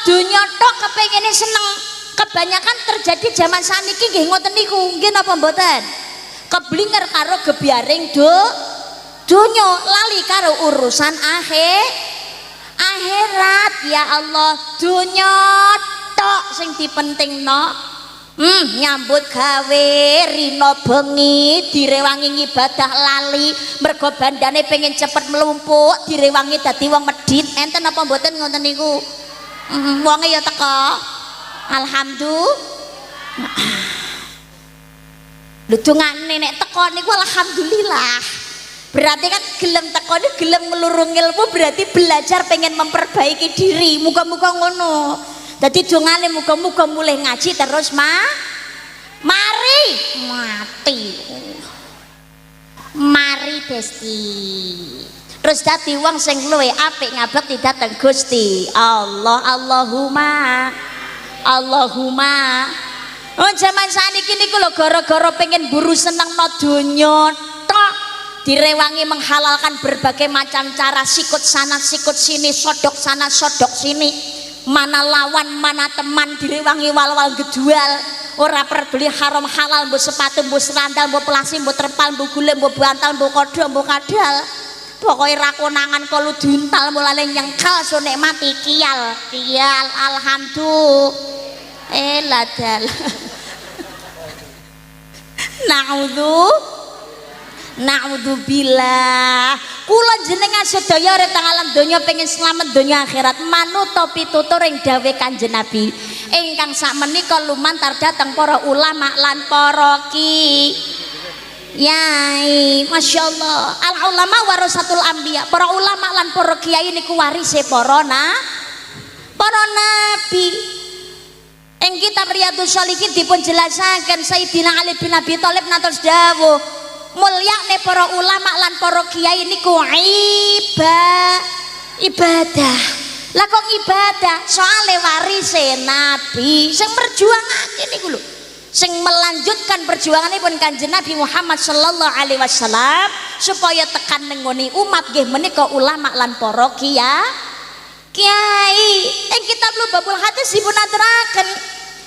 dunya tok kepengine seneng. Kebanyakan terjadi zaman saniki nggih ngoten niku. Nggih napa mboten? Keblinger karo gebyaring dunya, lali karo urusan akhirat. Ya Allah, dunya tok sing dipentingno. Nyambut gawe rino bengi direwangi ibadah lali mergo bandane pengen cepet melumpuk direwangi dadi wong medhit. Enten apa mboten ngoten niku? Wonge ya teko. Alhamdulillah. Lho dongane nek teko niku alhamdulillah. Berarti kan gelem teko niku gelem nglurung ilmu, berarti belajar pengen memperbaiki diri. Muga-muga ngono. Dadi dongane muga-muga mulai ngaji terus mari Besti. Terus dadi wong sing luwih apik ngabekti dhateng Gusti Allah. Allahumma. Oh zaman saniki niku lho gara-gara pengen buru senengno donya tok direwangi menghalalkan berbagai macam cara, sikut sana sikut sini, sodok sana sodok sini. Mana lawan mana teman direwangi wal-wal gedual, ora peduli haram halal, mbok sepatu mbok sandal mbok pelasi mbok terpal mbok gule mbok bantal mbok kodho mbok kadal, pokoke ra konangan kolu duntal mulane nyengkal so nek mati kial alhamdulillah ladal. Naudzubillah. Kula jenengan sedaya rek teng alam donya pengen selamat donya akhirat manut pitutur ing dawuh Kanjeng Nabi ingkang sakmenika lumantar dhateng para ulama lan para kiai. Masyaallah. Al ulama warasatul anbiya. Para ulama lan para kiai niku warise para nabi. Ing kitab Riyadhus Shalihin dipun jelasaken Sayyidina Ali bin Abi Thalib natos dawuh mulyane para ulama lan para kiai niku ibadah. Lah kok ibadah? Soale warise Nabi sing merjuangake niku lho. Sing melanjutkan perjuanganipun Kanjeng Nabi Muhammad sallallahu alaihi wasallam supaya tekan nengoni umat nggih menika ulama lan para kiai. Ing kitab Lubabul Hadis dipun aturaken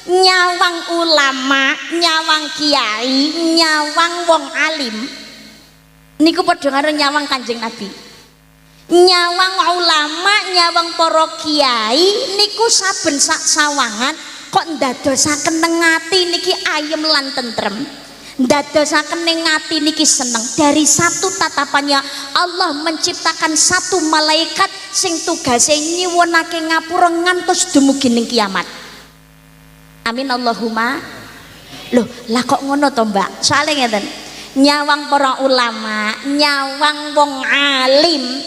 nyawang ulama, nyawang kiai, nyawang wong alim niku padha karo nyawang Kanjeng Nabi. Nyawang ulama, nyawang para kiai niku saben sak sawangan kok ndadosaken neng ati niki ayem lan tentrem, ndadosaken neng ati niki seneng. Dari satu tatapannya Allah menciptakan satu malaikat sing tugase nyuwunake ngapura ngantos dumugi ning kiamat. Amin Allahumma. Loh, lah kok ngono to, Mbak? Soale ngeten. Nyawang para ulama, nyawang wong alim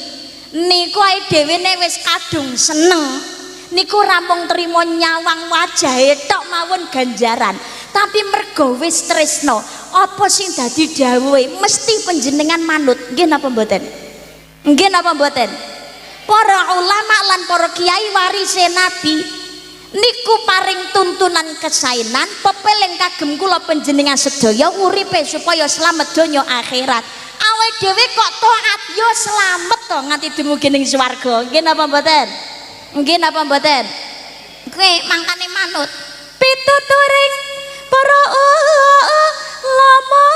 niku ae dhewe ne wis kadung seneng. Niku rampung trimo nyawang wajahe tok mawon ganjaran. Tapi mergo wis tresno, apa sing dadi dawuhe mesti panjenengan manut. Nggih napa mboten? Nggih napa mboten? Para ulama lan para kiai warise Nabi niku paring tuntunan kesainan pepeling kagem kula panjenengan sedaya uripe supaya selamat donya akhirat. Awake dhewe kok taat yo selamat to nganti dumugi ning swarga. Nggih napa mboten? Nggih napa mboten? Kowe mangkane manut pituturing para ulama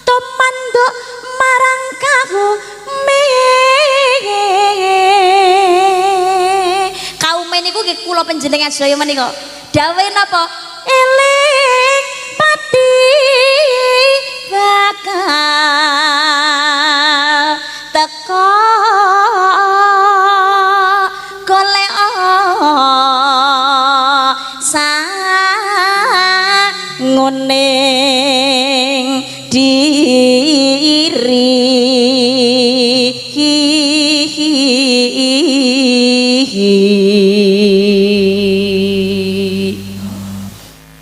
tumanduk marang kaume niku nggih kula panjenengan sedaya menika dawuhe napa eling pati bakal teko golek sanguning diri.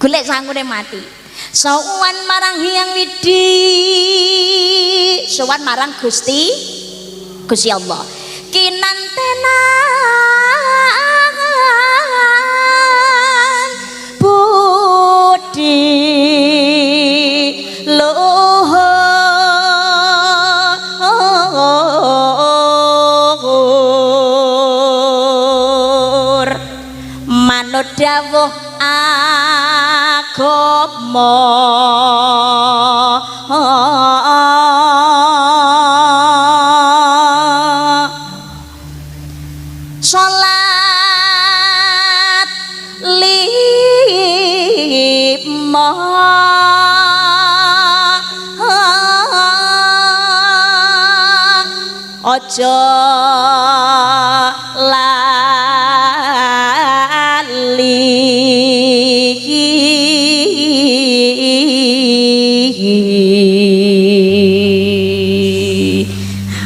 Golek sangune mati. Sowan marang Hyang Widi, sowan marang Gusti Allah. Kinantenan budi luhur dawuh agama salat lima ojo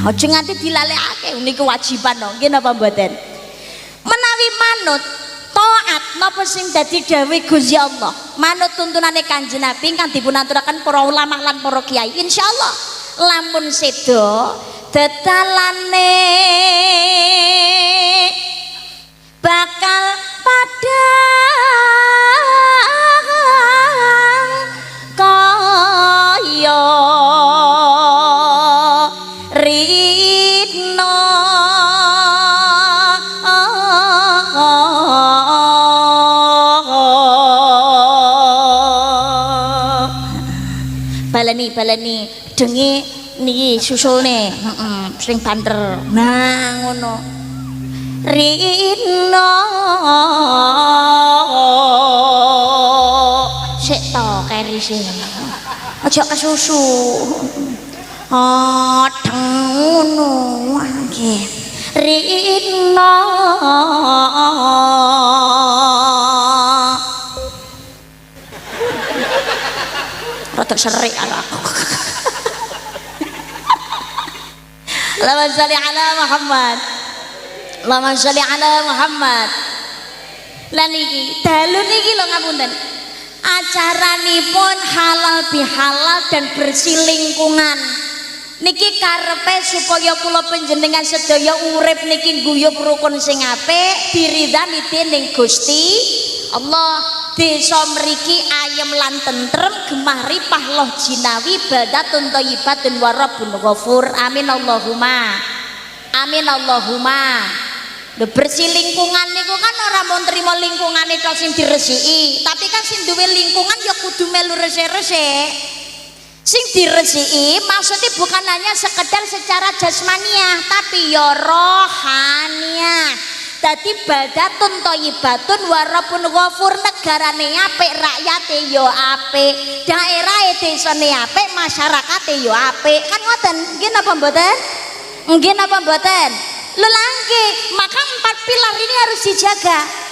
ojo nganti dilalekake niku kewajiban nggih napa mboten menawi manut taat napa sing dadi dawuh Gusti Allah manut tuntunane Kanjeng Nabi kang dipunaturaken para ulama lan para kiai insyaallah lamun sedo detalane bakal padang kaya ritno baleni dengi niki susulne sing banter nah ngono ritno sik to kerise aja kesusu ngono nggih ritno rada serik aku Allahumma sholli ala Muhammad Allahumma sholli ala Muhammad lan iki dalu niki lho ngapunten acaranipun halal bihalal dan bersih lingkungan niki karepe supaya kula panjenengan sedaya urip niki guyub rukun sing apik diridani dening Gusti Allah desa mriki ayem lan tentrem gemah ripah loh jinawi badatun thayyibatun wa rabbun ghafur amin Allahumma bersih lingkungan niku kan ora mau nrimo lingkungane tok sing diresiki tapi kan sing duwe lingkungan ya kudu melu resik-resik sing diresiki maksudnya bukan hanya sekedar secara jasmaniah tapi ya rohaniah dadi badatun thayyibatun wa rabbun ghafur negarane apik rakyate yo apik daerahe desane apik masyarakate yo apik kan ngoten nggih napa mboten lelangke maka 4 pilar ini harus dijaga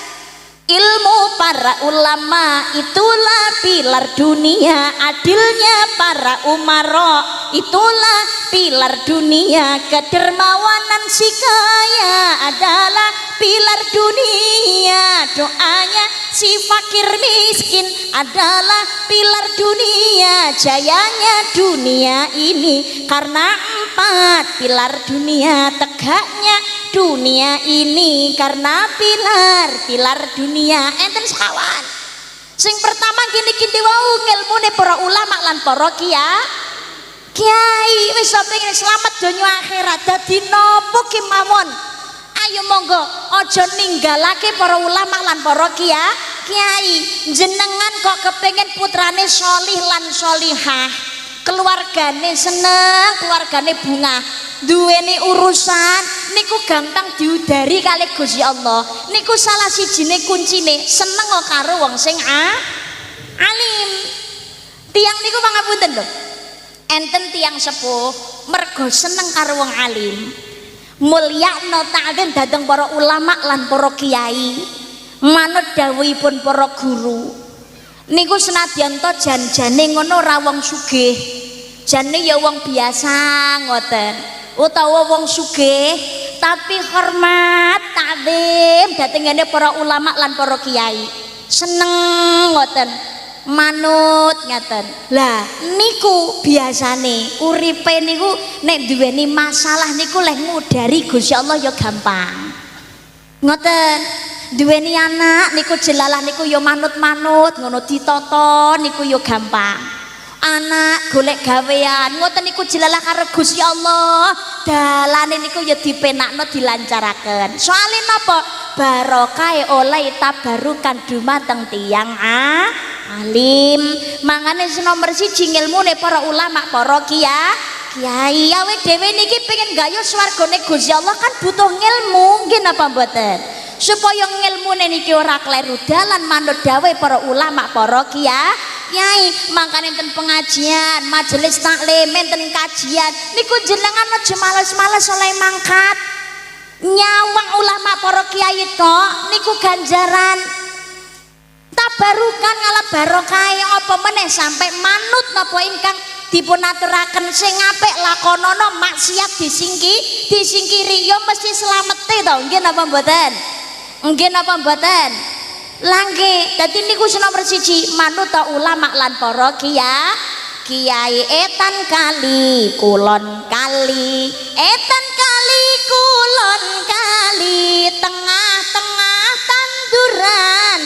ilmu para ulama itulah pilar dunia adilnya para umara itulah pilar dunia kedermawanan si kaya adalah pilar dunia doanya si fakir miskin adalah pilar dunia jayanya dunia ini karena 4 pilar dunia tegaknya dunia ini karena pilar dunia enten sekawan sing pertama gini wau ngilmune para ulama lan para kiai wis pengen selamat donya akhirat dadi napa kemawon ayo monggo aja ninggalake para ulama lan para kiai jenengan kok kepengen putrane sholih lan sholihah keluargane seneng keluargane bunga duweni urusan niku gampang diudari kali Gusti Allah niku salah sijine kuncine seneng karo wong sing alim tiang niku pangapunten lho enten tiang sepuh mergo seneng karo wong alim mulyakno ta'zim dhateng para ulama lan para kiai manut dawuhipun para guru niku senadyan to jan-jane ngono ra wong sugih jane ya wong biasa ngoten utawa wong sugih tapi hormat ta'zim dhatengane para ulama lan para kiai seneng ngoten manut ngaten lah niku biasane uripe niku nek duweni masalah niku leh ngudari Gusti Allah ya gampang ngoten duweni anak niku jelalah niku ya manut-manut ngono ditata niku ya gampang anak golek gawean ngoten niku jelalah karo Gusti Allah dalane niku ya dipenakno dilancaraken soalé napa barokah oleh tabarukan dumateng tiyang alim. Mangane nomor 1 ngilmune para ulama, para kiai. Awake dhewe niki pengen gayuh swargane Gusti Allah kan butuh ngilmu, nggih napa mboten? Supaya ngilmune niki ora kleru dalan manut dawuh para ulama, para kiai. Mangkane enten pengajian, majelis taklim, enten kajian niku jenengan aja males-males oleh mangkat. Nyawang ulama para kiai kok niku ganjaran tabarukan ngala barokah apa meneh sampai manut napa ingkang dipun aturaken sing apik lakonono maksiat disingkiri yo mesti slamete to nggih napa mboten? Nggih napa mboten? Langge dadi niku nomor 1 manut ulama lan para kiai. Etan kali kulon kali, etan kali kulon kali, tengah-tengah tanduran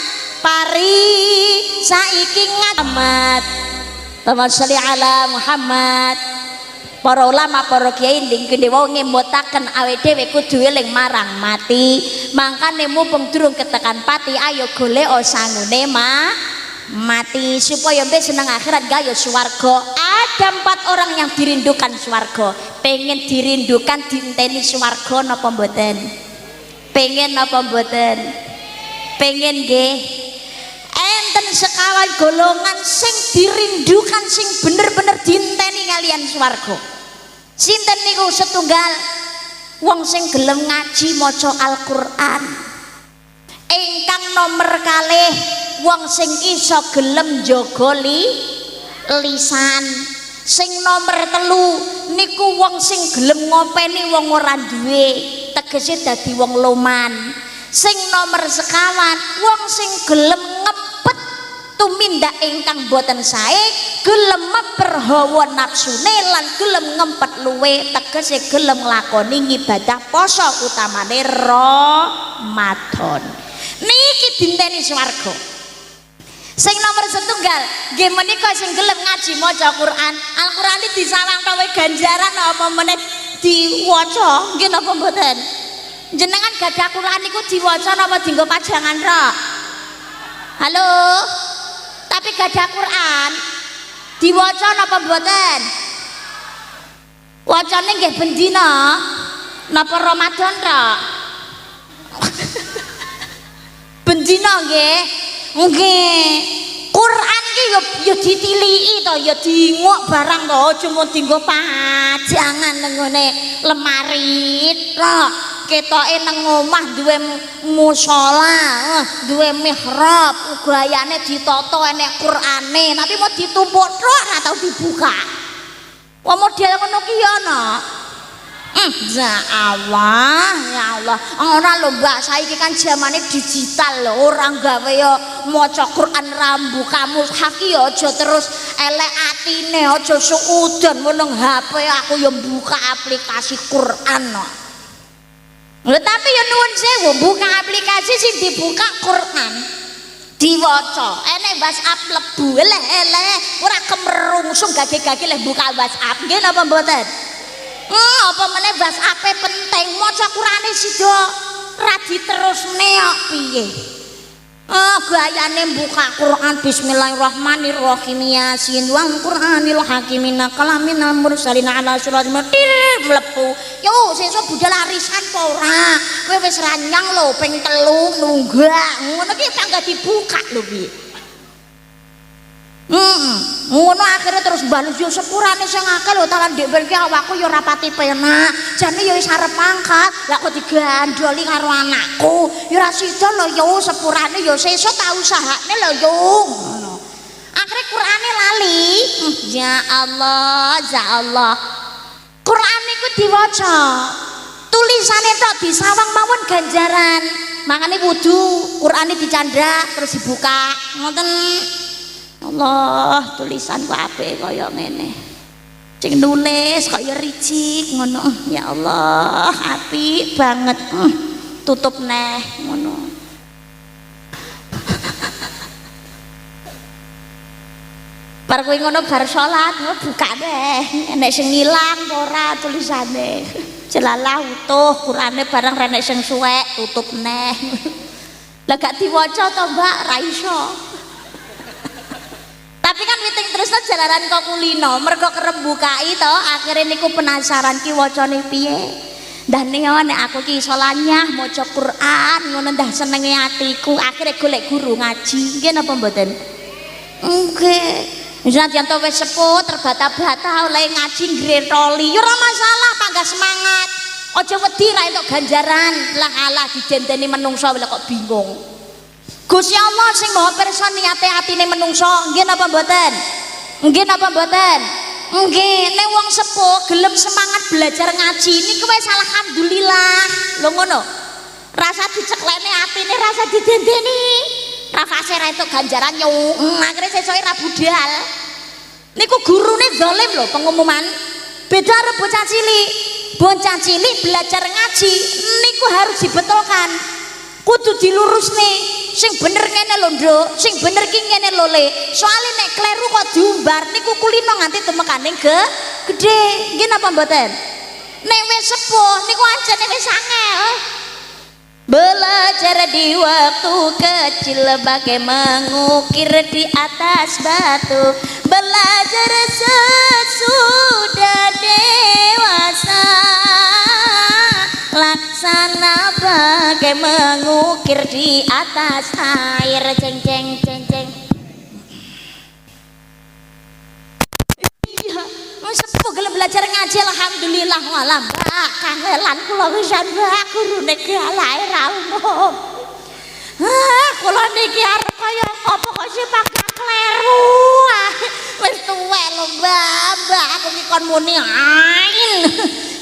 pari saiki ngamat. Allahumma sholli ala Muhammad. Para ulama, para kiai nggih wau ngembotaken awake dhewe kudu eling marang mati. Mangkane mumpung durung ketekan pati, ayo golek sangune mati supaya mbek seneng akhirat gayuh swarga. Ada 4 orang yang dirindukan swarga. Pengen dirindukan diinteni swarga napa mboten? Pengen napa mboten? Pengen nggih. Enten sekawan golongan sing dirindukan sing bener-bener diinteni kalian swarga. Sinten niku? Setunggal wong sing gelem ngaji maca Al-Qur'an. Ingkang nomor kalih wong sing iso gelem njaga lisan. Sing nomor 3 niku wong sing gelem ngopeni wong ora duwe, tegese dadi wong loman. Sing nomor 4 wong sing gelem ngepet tumindak ingkang boten sae, gelem meper hawa nafsune lan gelem ngempet luwe, tegese gelem nglakoni ibadah poso utamane Ramadan. Niki dinteni swarga. Sing nomor 1 nggih menika sing gelem ngaji maca Quran. Al-Qur'an iki disawang tawe ganjaran apa meneh diwaca nggih napa mboten? Jenengan gadah Quran niku diwaca napa dienggo pajangan tok? Halo. Tapi gadah Quran diwaca napa mboten? Wacane nggih bendina napa Ramadan tok? Bendina nggih. Nggih. Quran ki yo ditiliki to, yo diinguk barang to, aja mung dienggo pajangan nang ngene lemari tok. Ketoke nang omah duwe musala, duwe mihrab, gayane ditata enek Qur'ane, tapi mau ditumpuk tok ora tau dibuka. Wong model ngono ki ya ana. Ya Allah, ya Allah. Ora lho Mbak, saiki kan zamane digital lho, ora gawe yo maca Quran rambu kamu haki yo aja terus elek atine, aja suudan meneng HP aku yo buka aplikasi Quran no. Lho tapi yo nuwun sewu buka aplikasi sing dibuka Quran diwaca, enek WhatsApp mlebu eleh-eleh ora kemerungsung gage-gage leh buka WhatsApp. Nggih napa mboten? Apa meneh WhatsApp penting, maca Qur'ane sida ra diterusne kok piye? Gayane buka Quran bismillahirrahmanirrahim Yasin wal Qur'anil hakim kalaminal mursalin ala siratal mustaqim mlebu. Yo sesuk budal arisan apa ora? Kowe wis ranyang lho ping 3 nunggak. Ngono ki tangga dibuka lho piye? Ngono akhirnya terus balus yo sepurane sing akeh lho talan ndek mriki awakku yo ora pati penak. Jane yo wis arep mangkat, lah kok digandoli karo anakku. Yo ora sida lho yo sepurane yo sesuk tak usahane lho yo. Ngono. Akhire Qur'ane lali. Ya Allah, ya Allah. Qur'an niku diwaca. Tulisane tok disawang mawon ganjaran. Makane wudu, Qur'ane dicandrak terus dibuka. Ngoten. Allah tulisanku apik kaya ngene. Sing nulis kaya ricik ngono. Ya Allah, apik banget. Tutup neh ngono. Bar kowe ngono bar salat buka deh. Nek sing ilang ora tulisane. jelalah utuh Qur'ane barang renek sing suwek tutup neh. Lah gak diwaca to Mbak ra iso. Tapi kan witing terus jalaran kok kulino mergo kerep bukai to akhirnya niku penasaran ki wacane piye. Dan nek aku ki iso lanyah maca Quran ngono ndah senenge atiku akhirnya golek guru ngaji nggih napa mboten nggih senajan to wis sepuh terbata-bata oleh ngaji ngretoli ya ora masalah panggah semangat aja wedi ra entuk ganjaran lah alah didenteni menungso kok bingung Gusti Allah sing maha pirsa niate atine menungso nggih napa mboten nggih napa mboten nggih nek wong sepuh gelem semangat belajar ngaji niku wis alhamdulillah lho ngono rasa diceklekne atine rasa didendeni rafase ra entuk ganjaran akhire sesuke ra budal niku gurune zalim lho pengumuman beda karo bocah cilik belajar ngaji niku harus dibetulkan kudu dilurusne sing bener ngene lho Nduk sing bener ki ngene lho Le soalnya nek kleru kok diumbar niku kulino nganti temekane gede nggih napa mboten nek wis sepuh niku ancene wis angel belajar di waktu kecil bagai mengukir di atas batu belajar sesudah dewasa laksana bagai mengukir di atas air ceng ceng ceng ceng iya sepuh gelem belajar ngaji alhamdulillah walam Mbak kangelan kula pisan Mbak gurune galae ra umum kula niki arep kaya apa kok sipak kleru wis tuwek lho Mbak aku iki kon muni ain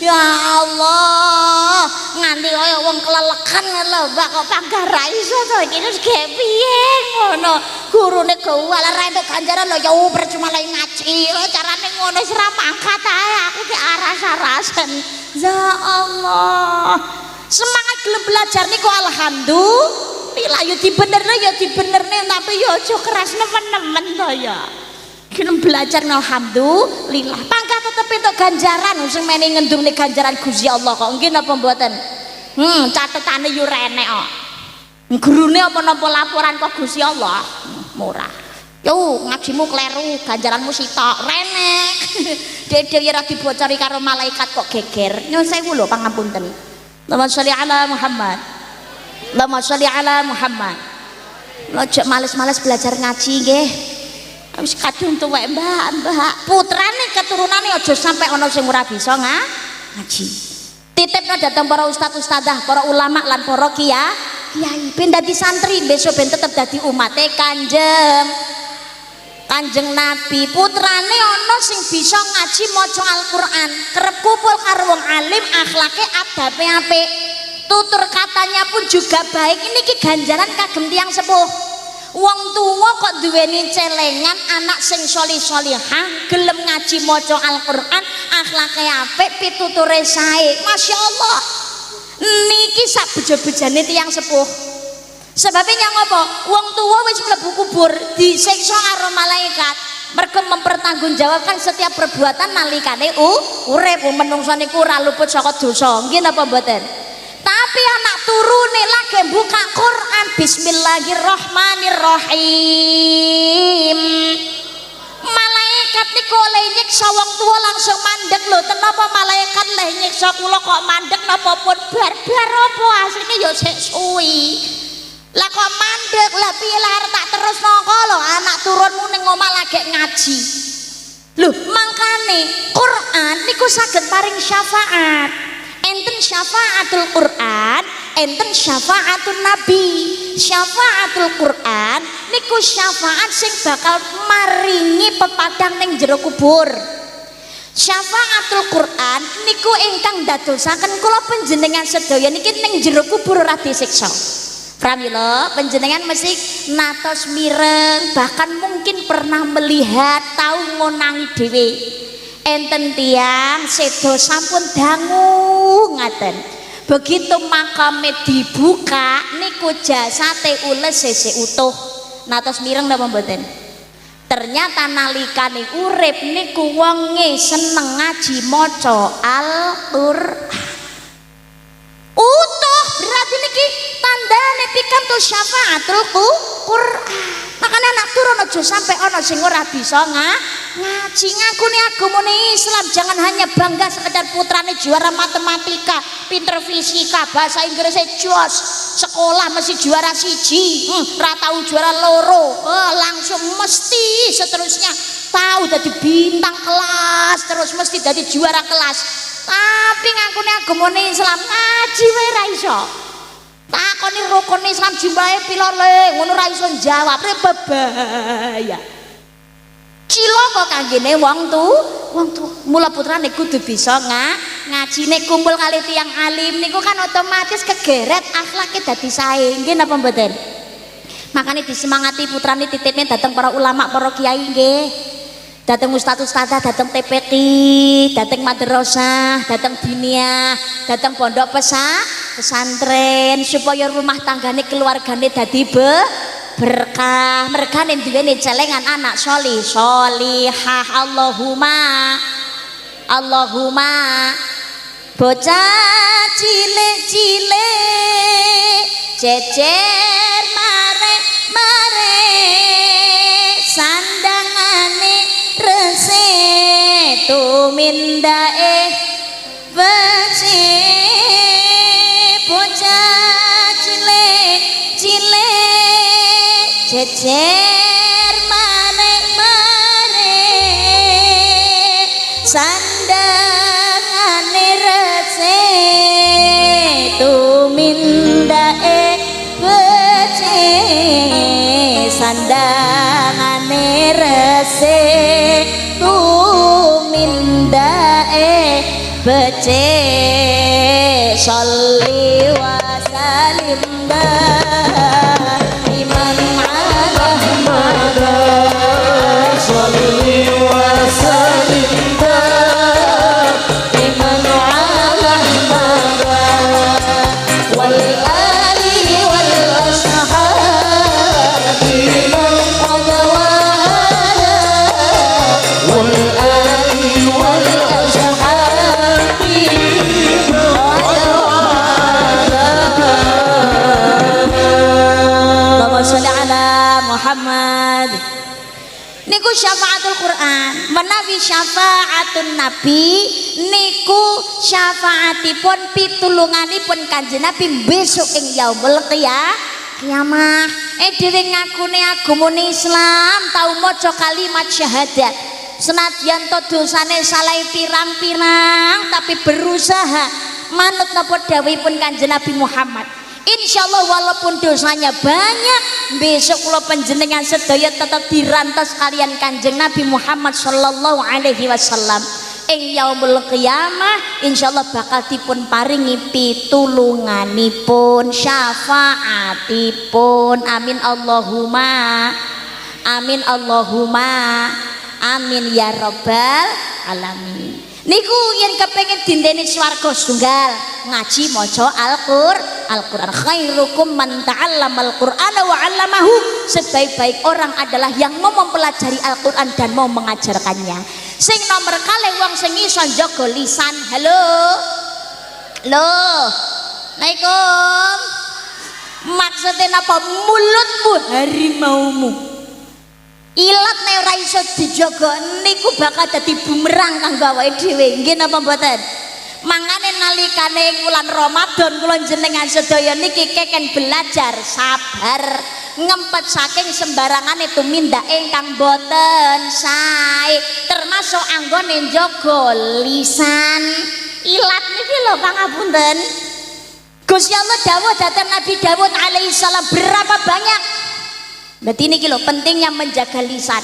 ya Allah nganti kaya wong kelelekan lho Mbak kok panggah ra iso to iki wis piye ngono gurune gowal ra entuk ganjaran lho ya percuma lagi ngaji carane ngono wis ra mangkat ae aku ki aras-arasen ya Allah semangat gelem belajar niku alhamdulillah ya dibenerne tapi ya aja keras nemen-nemen to ya gelem belajar alhamdulillah pangkat tetep entuk ganjaran sing meni ngendungne ganjaran Gusti Allah kok nggih napa mboten catetane yo renek kok gurune apa napa laporan kok Gusti Allah murah yo ngajimu kleru ganjaranmu sitok renek dede ora dibocori karo malaikat kok geger nyuwun sewu lho pangapunten Allahumma sholli ala Muhammad Allahumma sholli ala Muhammad ojo males-males belajar ngaji nggih wis kadung tuwek Mbak putrane keturunane aja sampai ana sing ora bisa ngaji titipna dhateng para ustaz-ustadzah para ulama lan para kiai ben dadi santri besok ben tetep dadi umate Kanjeng Nabi putrane ana sing bisa ngaji maca Al-Qur'an kerep kumpul karo wong alim akhlake adabe apik tutur katanya pun juga baik ini ki ganjaran kagem tiyang sepuh wong tuwa kok duweni celengan anak sing sholih-sholihah gelem ngaji maca Al-Qur'an akhlake apik pituture sae masyaallah niki sak bejo-bejane tiyang sepuh sebabnya ngopo wong tua wis mlebu kubur disiksa karo malaikat mergo mempertanggungjawabkan setiap perbuatan nalikane urip menungso niku ora luput saka dosa nggih napa mboten tapi anak turune lagi buka Quran bismillahirrahmanirrahim malaikat niku oleh nyiksa wong tua langsung mandek lho kenapa malaikat leh nyiksa kula kok mandek napa pun barbar apa asline ya sik suwi lah kok mandek lah piye lah tak terus nongko lho anak turunmu ning omah lagi ngaji lho mangkane Quran niku saged paring syafaat enten syafaatul Quran enten syafaatul Nabi syafaatul Quran niku syafaat sing bakal maringi pepadang ning jero kubur syafaatul Quran niku ingkang dadosaken kula panjenengan sedaya niki ning jero kubur ora disiksa pramila panjenengan mesti natos mireng bahkan mungkin pernah melihat tahu ngonangi dhewe enten tiang sedo sampun dangu ngaten begitu makame dibuka niku jasate ules sesek utuh natos mireng napa mboten ternyata nalikane urip niku wonge seneng ngaji maca Al-Qur'an utuh, berarti niki tandane pikantuk syafaatul Quran. Makanya anak turun aja sampai ono sing ora bisa ngaji. Ngakune agamane Islam, jangan hanya bangga sekedar putrane juara matematika, pinter fisika, bahasa Inggrisnya jos, sekolah mesti juara siji, ra tau juara loro, langsung mesti seterusnya tahu jadi bintang kelas, terus mesti jadi juara kelas. Tapi ngakune agamane Islam ngaji wae ra iso. Takoni rukun Islam jumlahe pira le, ngono ra iso jawab, bebaya. Cilaka kanggene wong tu. Mula putrane kudu bisa ngaji. Nek kumpul kali tiyang alim niku kan otomatis kegeret akhlake dadi sae. Nggih napa mboten? Makanya disemangati putrane titipnya datang para ulama, para kiai nggih. Datang ustaz-ustazah, datang TPQ, datang madrasah, datang diniyah, datang pondok pesantren supaya rumah tanggane keluargane dadi berkah. Mergane duweni celengan anak sholih sholihah. Allahumma bocah cilik-cilik cecer mare sandangane rese tumindae beci bocah cilik cecer mare sandangane rese tumindae beci sandangane rese tumindae bece sholli wa salim iman ala sholli wa salim iman ala wal ali wal ashabi man wal ali wal ashabi Allahumma sholli ala Muhammad. Niku syafaatul Quran, menawi syafaatun Nabi niku syafaatipun pitulunganipun Kanjeng Nabi besok ing yaumul kiamah. Dhewe ngakune agamane Islam tau maca kalimat syahadat. Senadyan to dosane salah pirang-pirang tapi berusaha manut napa dawuhipun Kanjeng Nabi Muhammad. Insyaallah walaupun dosanya banyak, besok kula panjenengan sedaya tetap dirantos kalian Kanjeng Nabi Muhammad sallallahu alaihi wasallam. Ing yaumul qiyamah insyaallah bakal dipun paringi pitulunganipun, syafaatipun. Amin Allahumma. Amin Allahumma. Amin ya rabbal alamin. Niku yen kepengin dinteni swarga setunggal ngaji maca Al-Qur'an. Khairukum man ta'allamal Qur'ana wa 'allamahu. Sebaik-baik orang adalah yang mau mempelajari Al-Qur'an dan mau mengajarkannya. Sing nomor kalih wong sing iso njaga lisan. Halo. Assalamualaikum. Maksudnya napa? Mulutmu harimaumu. Ilat nek ora iso dijaga niku bakal dadi bumerang kanggo awake dhewe. Nggih napa mboten? Mangane nalikane wulan Ramadan kula jenengan sedaya niki keken belajar sabar, ngempet saking sembarangane tumindak ingkang boten sae, termasuk anggone njaga lisan. Ilat niki lho pangapunten. Gusti Allah dawuh dhateng Nabi Daud alaihissalam berapa banyak. Berarti ini lho pentingnya menjaga lisan.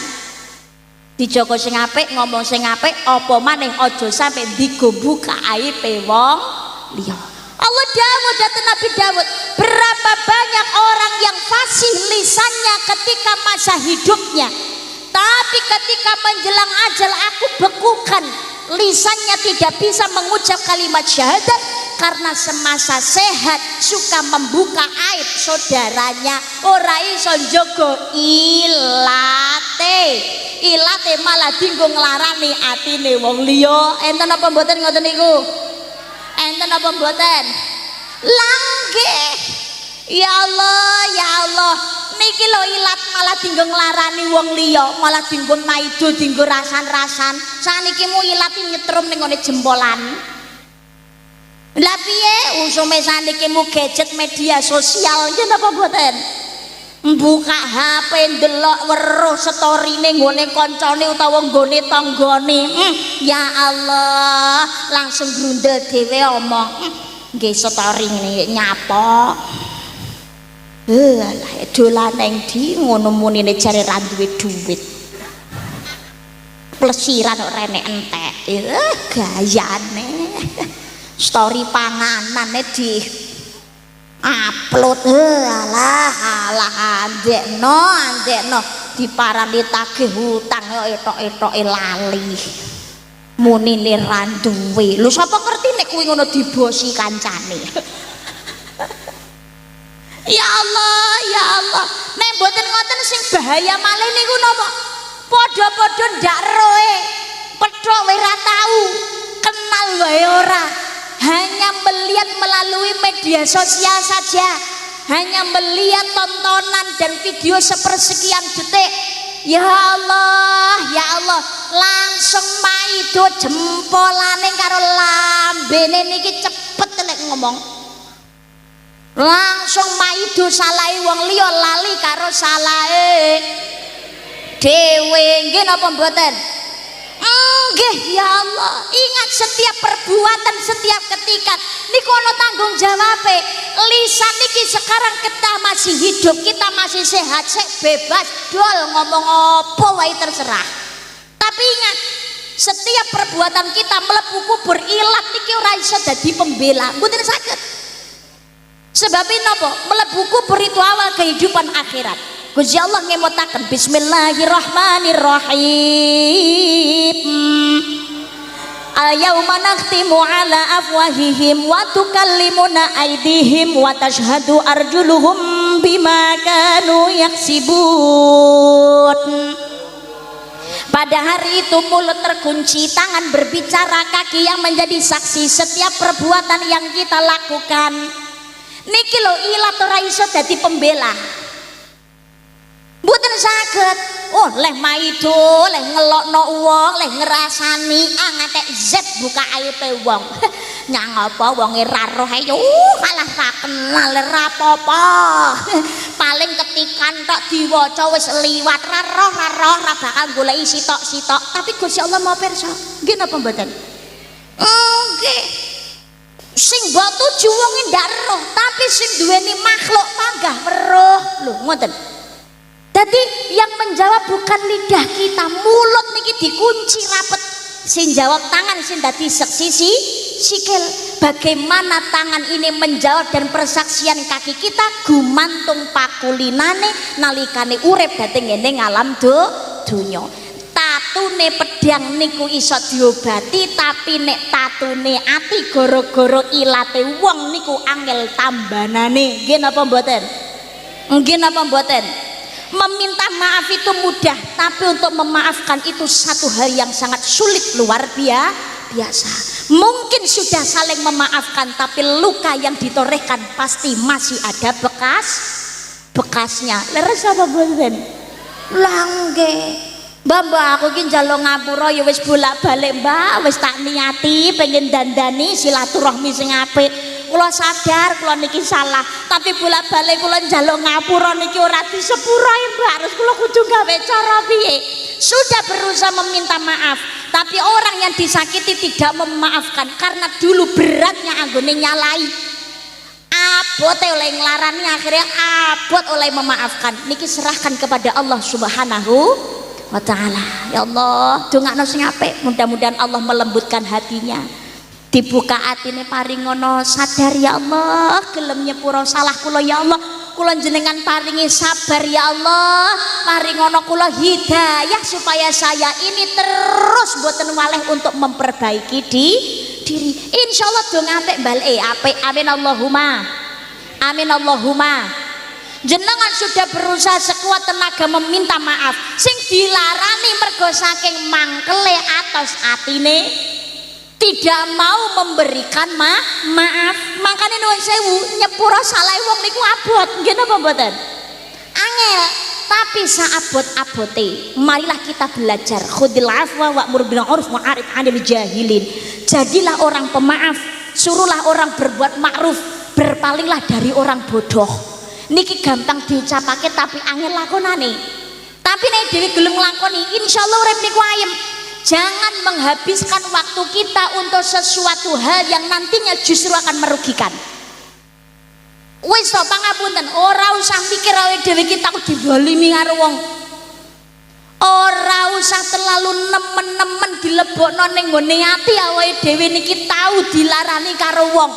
Dijaga sing apik, ngomong sing apik, apa maning aja sampai digobuka aibe wong liya. Allah dawuh dhateng Nabi Daud, berapa banyak orang yang fasih lisannya ketika masa hidupnya, tapi ketika menjelang ajal aku bekukan lisannya, tidak bisa mengucap kalimat syahadat karena semasa sehat suka membuka aib saudaranya, ora iso njaga ilate malah dinggo nglarani atine wong liya. Enten apa mboten ngoten niku? Enten apa mboten? Langge. Ya Allah, ya Allah. Niki lho ilat malah dinggo nglarani wong liya, malah dinggo maido, dinggo rasan-rasan. Saniki mu ilat nyetrum ning ngene jempolan. Lah piye usume saniki mu gadget media sosial nggih napa mboten? Buka HP ndelok weruh storine nggone kancane utawa nggone tanggane. Ya Allah, langsung grundel dhewe omong. Nggih story ngene nyapa. Lah dolan nang ndi ngono munine jare ra duwe duit. Plesiran kok renek entek. Gayane. Story panganane di upload alah andekno diparani tagih hutang kok etok-etoke lali. Munine ra duwe. Lho sapa ngerti nek kuwi ngono dibosi kancane. Ya Allah, ya Allah. Nek mboten ngoten sing bahaya malih niku napa? Padha-padha ndak roe. Petrok wae ra tau, kenal wae ora. Hanya melihat melalui media sosial saja. Hanya melihat tontonan dan video sepersekian detik. Ya Allah, ya Allah. Langsung maido jempolane karo lambene niki cepet nek ngomong. Langsung maido salahe wong liya lali karo salahe dhewe. Nggih napa mboten? Nggih ya Allah. Ingat setiap perbuatan, setiap ketika niku ana tanggung jawabe. Lisan niki sekarang kita masih hidup, kita masih sehat, bebas dol ngomong apa wae terserah. Tapi ingat, setiap perbuatan kita mlebu kubur ilat niki ora iso dadi pembela. Mboten saged. Sebab napa? Mlebu kubur itu awal kehidupan akhirat. Gusti Allah ngemotaken bismillahirrahmanirrahim. Al-yauma nakhtimu ala afwahihim wa tukallimuna aydihim wa tashhadu arjuluhum bima kanu yaksibun. Pada hari itu mulut terkunci, tangan berbicara, kaki yang menjadi saksi setiap perbuatan yang kita lakukan. Niki lho ilat ora iso dadi pembela. Mboten saged. Oh, leh maido, leh ngelokno wong, leh ngrasani ngatek Z buka aibe wong. Nyang apa wonge ra roh ayo kalah ra kenal ra apa-apa. Paling ketikan tok diwaca wis liwat ra roh ra bakal goleki sitok-sitok. Tapi Gusti Allah mau pirsa. Nggih napa mboten? Nggih. Sing mbok tuju wong ndak roh, tapi sing duweni makhluk panggah weruh. Lho ngoten. Jadi yang menjawab bukan lidah kita, mulut niki dikunci rapet. Sing jawab tangan, sing dadi seksi sikil. Bagaimana tangan ini menjawab dan persaksian kaki kita gumantung pakulinane nalikane urip dhateng ngene ngalam donya. Tatune pedang niku iso diobati, tapi nek tatune ati gara-gara ilate wong niku angel tambanane. Nggih napa mboten? Nggih napa mboten? Meminta maaf itu mudah, tapi untuk memaafkan itu satu hal yang sangat sulit luar biasa. Mungkin sudah saling memaafkan, tapi luka yang ditorehkan pasti masih ada bekasnya. Leres apa mboten? Langge. Mbak aku ki njaluk ngapura ya wis bolak-balik Mbak, wis tak niati pengen dandani silaturahmi sing apik. Kula sadar kula niki salah, tapi bolak-balik kula njaluk ngapura niki ora disepuro Mbak, harus kula kudu gawe cara piye. Sudah berusaha meminta maaf, tapi orang yang disakiti tidak memaafkan karena dulu beratnya anggone nyalai. Abot oleh nglarani, akhirnya abot oleh memaafkan. Niki serahkan kepada Allah Subhanahu wa ta'ala. Ya Allah, dongakno sing apik, mudah-mudahan Allah melembutkan hatinya. Dibuka atine paringono sadar ya Allah, gelem nyepuro salah kula ya Allah. Kula jenengan paringi sabar ya Allah, paringono kula hidayah supaya saya ini terus mboten waleh untuk memperbaiki diri. Insyaallah dong apik balike apik. Amin Allahumma. Amin Allahumma. Jenengan sudah berusaha sekuat tenaga meminta maaf, sing dilarani mergo saking mangkele atos atine. tidak mau memberikan maaf. Makanya nuwun sewu nyepuro salah wong niku abot nggih napa mboten angel, tapi saabot-abote marilah kita belajar khudil afwa wa'mur bil 'urf wa'rid 'anil jahilin. Jadilah orang pemaaf, suruhlah orang berbuat ma'ruf, berpalinglah dari orang bodoh. Niki gampang diucapake tapi angel lakonane. Tapi nek dhewe gelem nglakoni insyaallah urip niku ayem. Jangan menghabiskan waktu kita untuk sesuatu hal yang nantinya justru akan merugikan. Wis to pangapunten, ora usah mikir awake dhewe kita dizalimi karo wong. Ora usah terlalu nemen-nemen dilebokno ning nggone ati awake dhewe niki tau dilarani karo wong.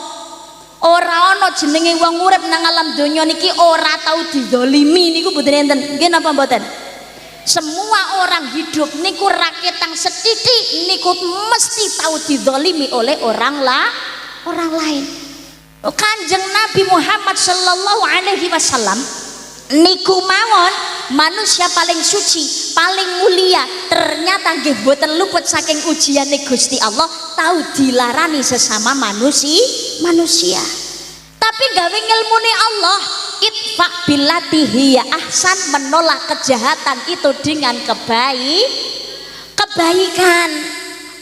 Ora ana jenenge wong urip nang alam donya niki ora tau dizalimi niku mboten enten. Nggih napa mboten? Semua orang hidup niku raketang setitik niku mesti tahu dizalimi oleh orang lain. Kanjeng Nabi Muhammad sallallahu alaihi wasallam niku mawon manusia paling suci, paling mulia, ternyata nggih boten luput saking ujiane Gusti Allah, tahu dilarani sesama manusia. Tapi gawe ngilmune Allah, itfa billati hiya ahsan, menolak kejahatan itu dengan kebaikan.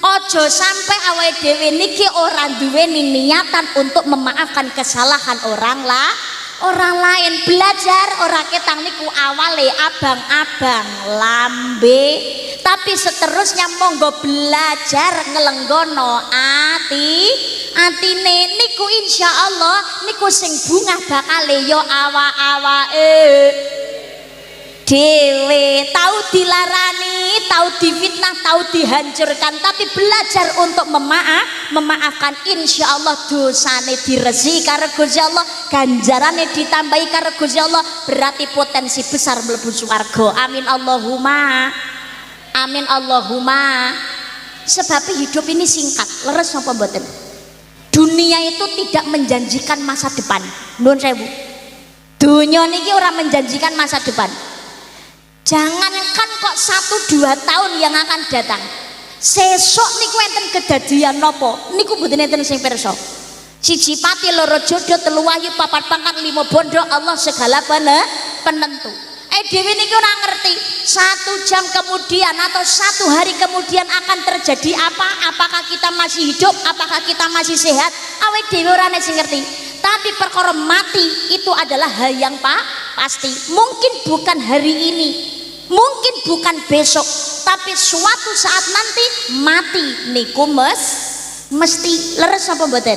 Ojo sampai awake dhewe niki ora duweni niatan untuk memaafkan kesalahan orang lain. Belajar ora ketang niku awale abang-abang lambe, tapi seterusnya monggo belajar ngelenggono atine niku insyaallah niku sing bungah bakale yo awake dewe. Tahu dilarani, tahu difitnah, tahu dihancurkan, tapi belajar untuk memaafkan. Insya Allah dosane diresi karo Gusti Allah, ganjarane ditambahi karo Gusti Allah, berarti potensi besar mlebu swarga. Amin Allahumma, amin Allahumma. Sebab hidup ini singkat, leres napa mboten? Dunia itu tidak menjanjikan masa depan. Nuwun sewu, dunia niki ora menjanjikan masa depan. Jangankan kok 1-2 tahun yang akan datang, sesok niku enten kedadian nopo niku mboten enten sing pirsa. 1 pati, 2 jodoh, 3 wahyu, 4 pangkat, 5 bondo, Allah segala penentu. Dewi niku ora ngerti 1 jam kemudian atau 1 hari kemudian akan terjadi apa, apakah kita masih hidup, apakah kita masih sehat, awake dhewe ora sing ngerti. Tapi perkara mati itu adalah hal yang pasti. Mungkin bukan hari ini, mungkin bukan besok, tapi suatu saat nanti mati niku mesti. Leres apa mboten?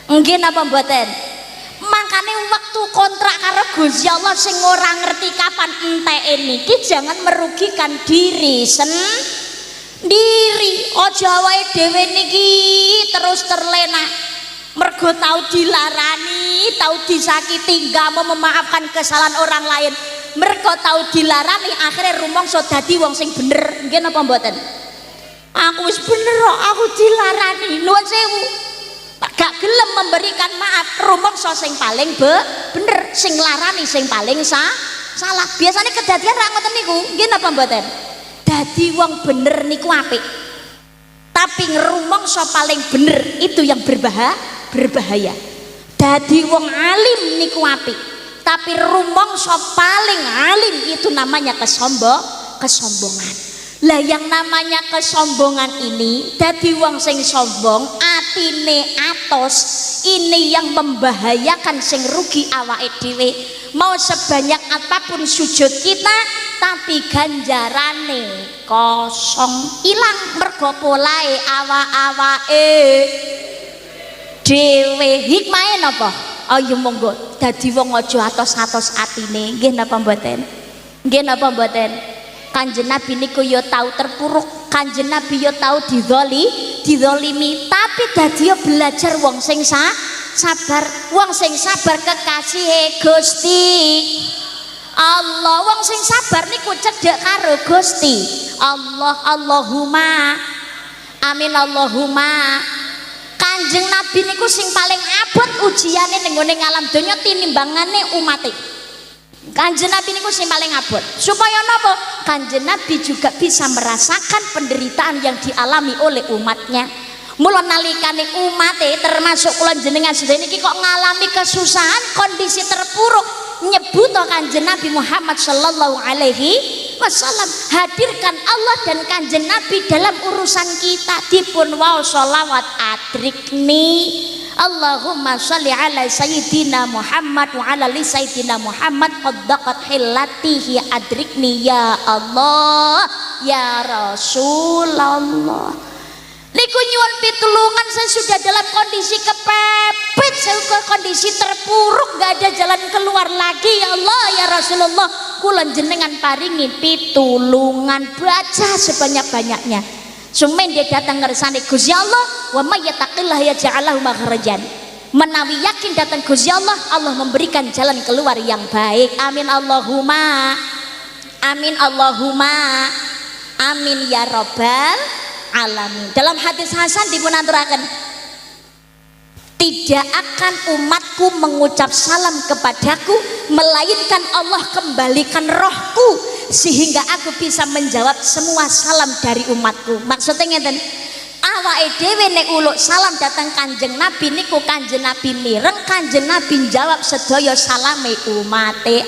Nggih napa mboten? Makanya waktu kontrak karo Gusti Allah sing ora ngerti kapan enteke niki jangan merugikan diri sendiri. Aja awake dhewe niki terus terlena mergo tahu dilarani, tahu disakiti, nggak mau memaafkan kesalahan orang lain. Mergo tahu dilarani akhirnya rumangsa dadi wong sing bener. Nggih napa mboten? Aku wis bener kok, aku dilarani. Nuwun sewu. Gak gelem memberikan maaf, rumangsa sing paling bener, sing larani sing paling salah. Biasanya kedadian ra ngoten niku. Nggih napa mboten? Dadi wong bener niku apik. Tapi ngrumangsa paling bener itu yang berbahaya. Dadi wong alim niku apik, tapi rumangsa paling alim itu namanya kesombongan. Lah yang namanya kesombongan ini dadi wong sing sombong, atine atos, ini yang membahayakan, sing rugi awake dhewe. Mau sebanyak apapun sujud kita tapi ganjarane kosong, ilang mergo polahe awake dhewe. Hikmahe napa? Ayo monggo dadi wong aja atos-atos atine. Nggih napa mboten? Nggih napa mboten? Kanjeng Nabi niku ya tahu terpuruk, Kanjeng Nabi ya tahu dizalimi, tapi dadi ya belajar wong sing sabar, wong sing sabar kekasihe Gusti Allah. Wong sing sabar niku cedhek karo Gusti Allah. Allahumma amin Allahumma. Kanjeng Nabi niku sing paling abot ujiane ning gone alam donya tinimbangane umate. Kanjeng Nabi niku sing paling abot. Supaya napa? Kanjeng Nabi juga bisa merasakan penderitaan yang dialami oleh umatnya. Mula nalikane umate termasuk kula jenengan sedaya niki kok ngalami kesusahan, kondisi terpuruk, nyebut Kanjeng Nabi Muhammad sallallahu alaihi wasallam, hadirkan Allah dan Kanjeng Nabi dalam urusan kita. Dipun waos sholawat adrikni Allahumma sholli ala sayyidina Muhammad wa ala li sayyidina Muhammad qaddaqat hillatihi adrikni ya Allah ya Rasulullah. Niku nyuwun pitulungan, saya sudah dalam kondisi kepepet, saya kondisi terpuruk, gak ada jalan keluar lagi. Ya Allah ya Rasulullah, kula jenengan paringi pitulungan, baca sebanyak-banyaknya. Sumen dia datang ngersane Gusti Allah, wa may yattaqillah yaj'al lahu makhrajan. Menawi yakin datang Gusti Allah, Allah memberikan jalan keluar yang baik. Amin Allahumma. Amin Allahumma. Amin ya rabbal alamin. Dalam hadis hasan dipunaturaken, tidak akan umatku mengucap salam kepadaku melainkan Allah kembalikan rohku sehingga aku bisa menjawab semua salam dari umatku. Maksudnya ngeten, awake dhewe nek uluk salam datang Kanjeng Nabi niku Kanjeng Nabi mireng, Kanjeng Nabi jawab sedaya salame umate.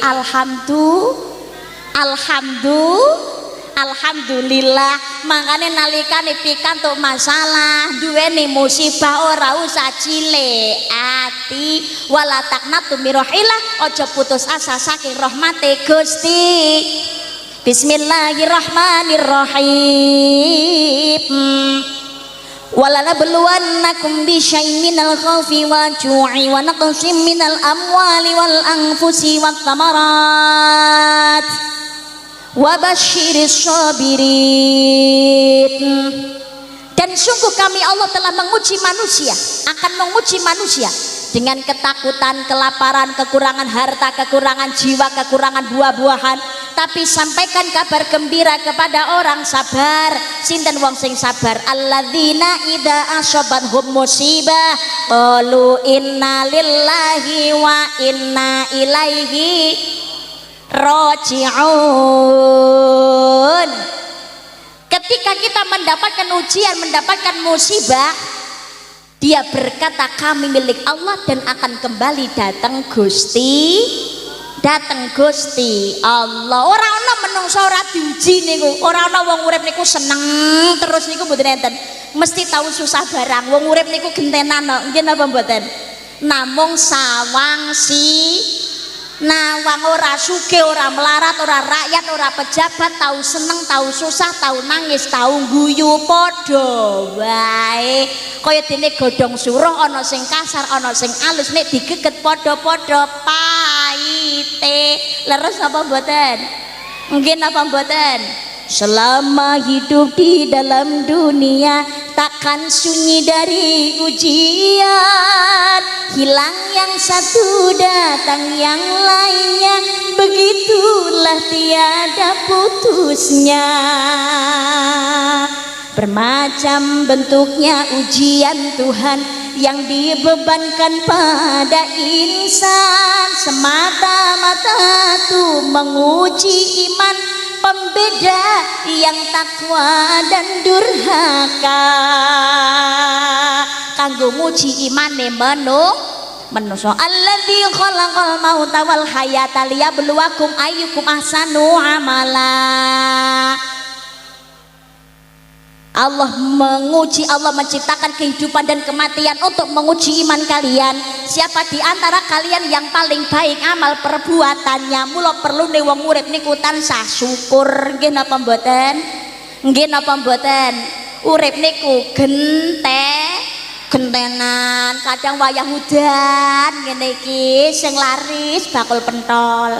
Alhamdulillah. Makanya nalikane pikantuk masalah, duweni musibah ora usah cilik ati, wala taqnatu min rahillah, aja putus asa saking rahmate Gusti. Bismillahirrahmanirrahim. Walanabluwannakum bisyai'in minal khawfi wa ju'i wa naqsim minal amwali wal anfusi wat thamarat wa basyiris sabirin. Dan sungguh kami Allah telah menguji manusia, akan menguji manusia dengan ketakutan, kelaparan, kekurangan harta, kekurangan jiwa, kekurangan buah-buahan. Tapi sampaikan kabar gembira kepada orang sabar. Sinten wong sing sabar? Alladzina idza asabathum musibah qalu inna lillahi wa inna ilaihi raji'un. Ketika kita mendapatkan ujian, mendapatkan musibah, dia berkata kami milik Allah dan akan kembali datang Gusti Allah. Ora ana menungso ora diuji niku, ora ana wong urip niku seneng terus niku mboten enten, mesti tahu susah barang. Wong urip niku gentenan kok, nggih napa mboten? Namung sawang nawang, ora sugih, ora melarat, ora rakyat, ora pejabat, tahu seneng, tahu susah, tahu nangis, tahu guyu, padha wae. Kaya dene godhong suruh, ana sing kasar, ana sing alus, nek digeget padha-padha paite. Leres apa mboten? Nggih napa mboten? Selama hidup di dalam dunia takkan sunyi dari ujian, hilang yang satu datang yang lainnya, begitulah tiada putusnya. Bermacam bentuknya ujian Tuhan yang dibebankan pada insan, semata-mata tuh menguji iman pembeda yang takwa dan durhaka, kanggo nguji imane manusa. Alladzi khalaqal mauta wal hayata liyabluwakum ayyukum ahsanu amala. Allah menguji, Allah menciptakan kehidupan dan kematian untuk menguji iman kalian. Siapa di antara kalian yang paling baik amal perbuatannya? Mula perlu nih wong urip niku tansah syukur. Nggih napa mboten? Nggih napa mboten? Urip niku gentenan, kadang wayah udan ngene iki sing laris bakul pentol,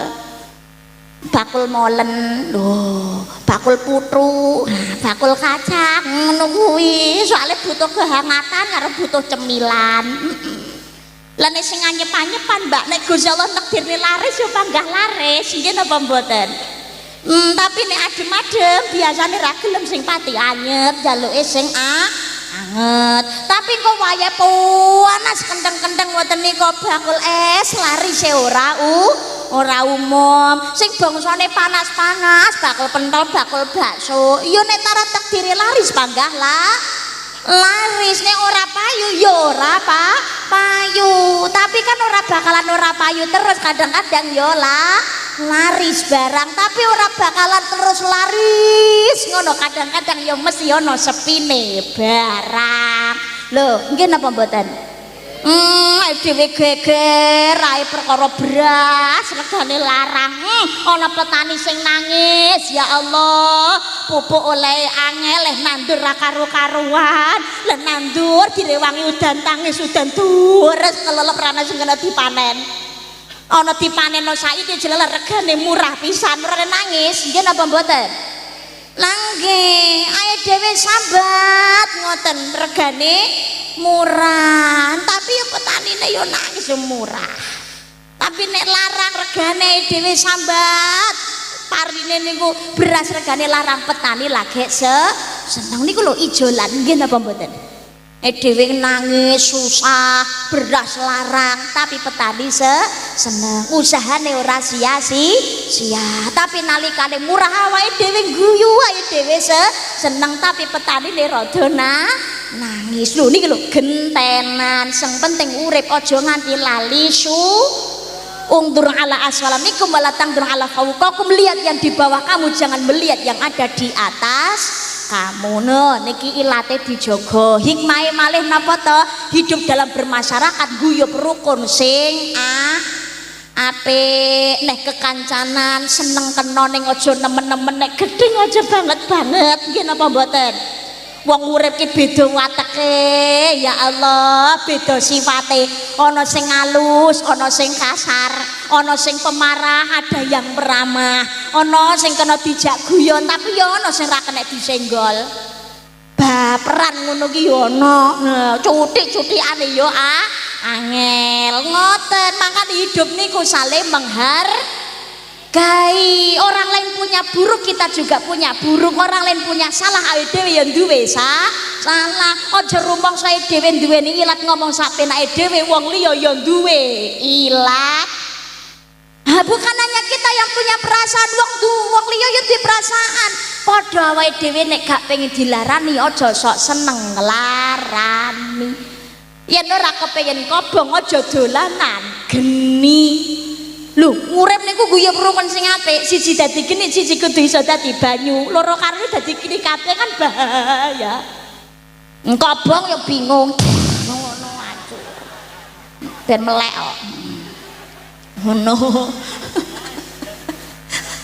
bakul molen, lho, bakul putu, bakul kacang, ngono kuwi. Soale butuh kehangatan karo butuh cemilan. Lah nek sing anyep-anyepan, Mbak, nek Gusti Allah nekdirne laris yo panggah laris, nggih napa mboten? Tapi nek adem-adem biasane ra gelem sing pati anyep, jaluke sing anget. Tapi kok wayahe panas kendeng-kendeng ngoten nika bakul es larise ora umum. Sing bangsane panas-panas bakul pentol, bakul bakso, ya nek tara takdire laris panggah laris nek ora payu ya ora payu, tapi kan ora bakalan ora payu terus, kadang-kadang ya laris barang tapi ora bakalan terus laris ngono, kadang-kadang ya mesti ana sepine barang lho. Nggih napa mboten? Dhewe geger ae perkara beras regane larang. Ana petani sing nangis, ya Allah, pupuk oleh angel nandur ra karo-karuan. Lah nandur direwangi udan tangis udan deres kelelep rana sing kena dipanen. Ana dipanenno saiki jelele regane murah pisan, ora nangis. Nggih napa mboten? Langge ayo dhewe sambat ngoten regane murah, tapi ya petanine yo nangis yo murah. Tapi nek larang regane dhewe sambat, parine niku beras regane larang, petani lagi seneng niku lho ijolan. Nggih napa mboten? Dhewe nangis susah beras larang tapi petani seneng, usahane ora sia-sia. Tapi nalikane murah awake dhewe guyu ae dhewe seneng, tapi petanine rada nangis. Lho niki lho gentenan, sing penting urip aja nganti lali ungdur ala aswalamikum walatang dur ala fauqakum, lihat yang di bawah kamu, jangan melihat yang ada di atas kamu. No niki ilate dijogo, hikmahe malih napa to? Hidup dalam bermasyarakat guyub rukun sing apik, nek kekancanan seneng kena ning aja nemen-nemen, nek gedeng aja banget-banget. Nggih napa mboten? Wong urip ki beda wateke, ya Allah, beda sifate. Ana sing halus, ana sing kasar, ana sing pemarah, ada yang peramah, ana sing kena dijak guyon, tapi ya ana sing ra kena disenggol. Baperan ngono ki ya ana. Nah, cutik-cutikane ya angel ngoten. Makane hidup niku saling menghargai. Orang lain punya buruk, kita juga punya buruk. Orang lain punya salah, ayo dhewe ya duwe salah. Aja rumangsa dhewe duweni ilat, ngomong sak penake dhewe, wong liya ya duwe ilat. Bukan hanya kita yang punya perasaan, wong liya ya duwe perasaan. Padha awake dhewe nek gak pengen dilarani aja sok seneng nglarani. Yen ora kepengin kobong aja dolanan geni. Lho, ngurip niku guyub rukun sing apik, siji dadi geni, siji kudu iso dadi banyu. Loro karo dadi geni kabeh kan bahaya. Kobong ya bingung. Ngono aduh. Ben melek kok. Ngono.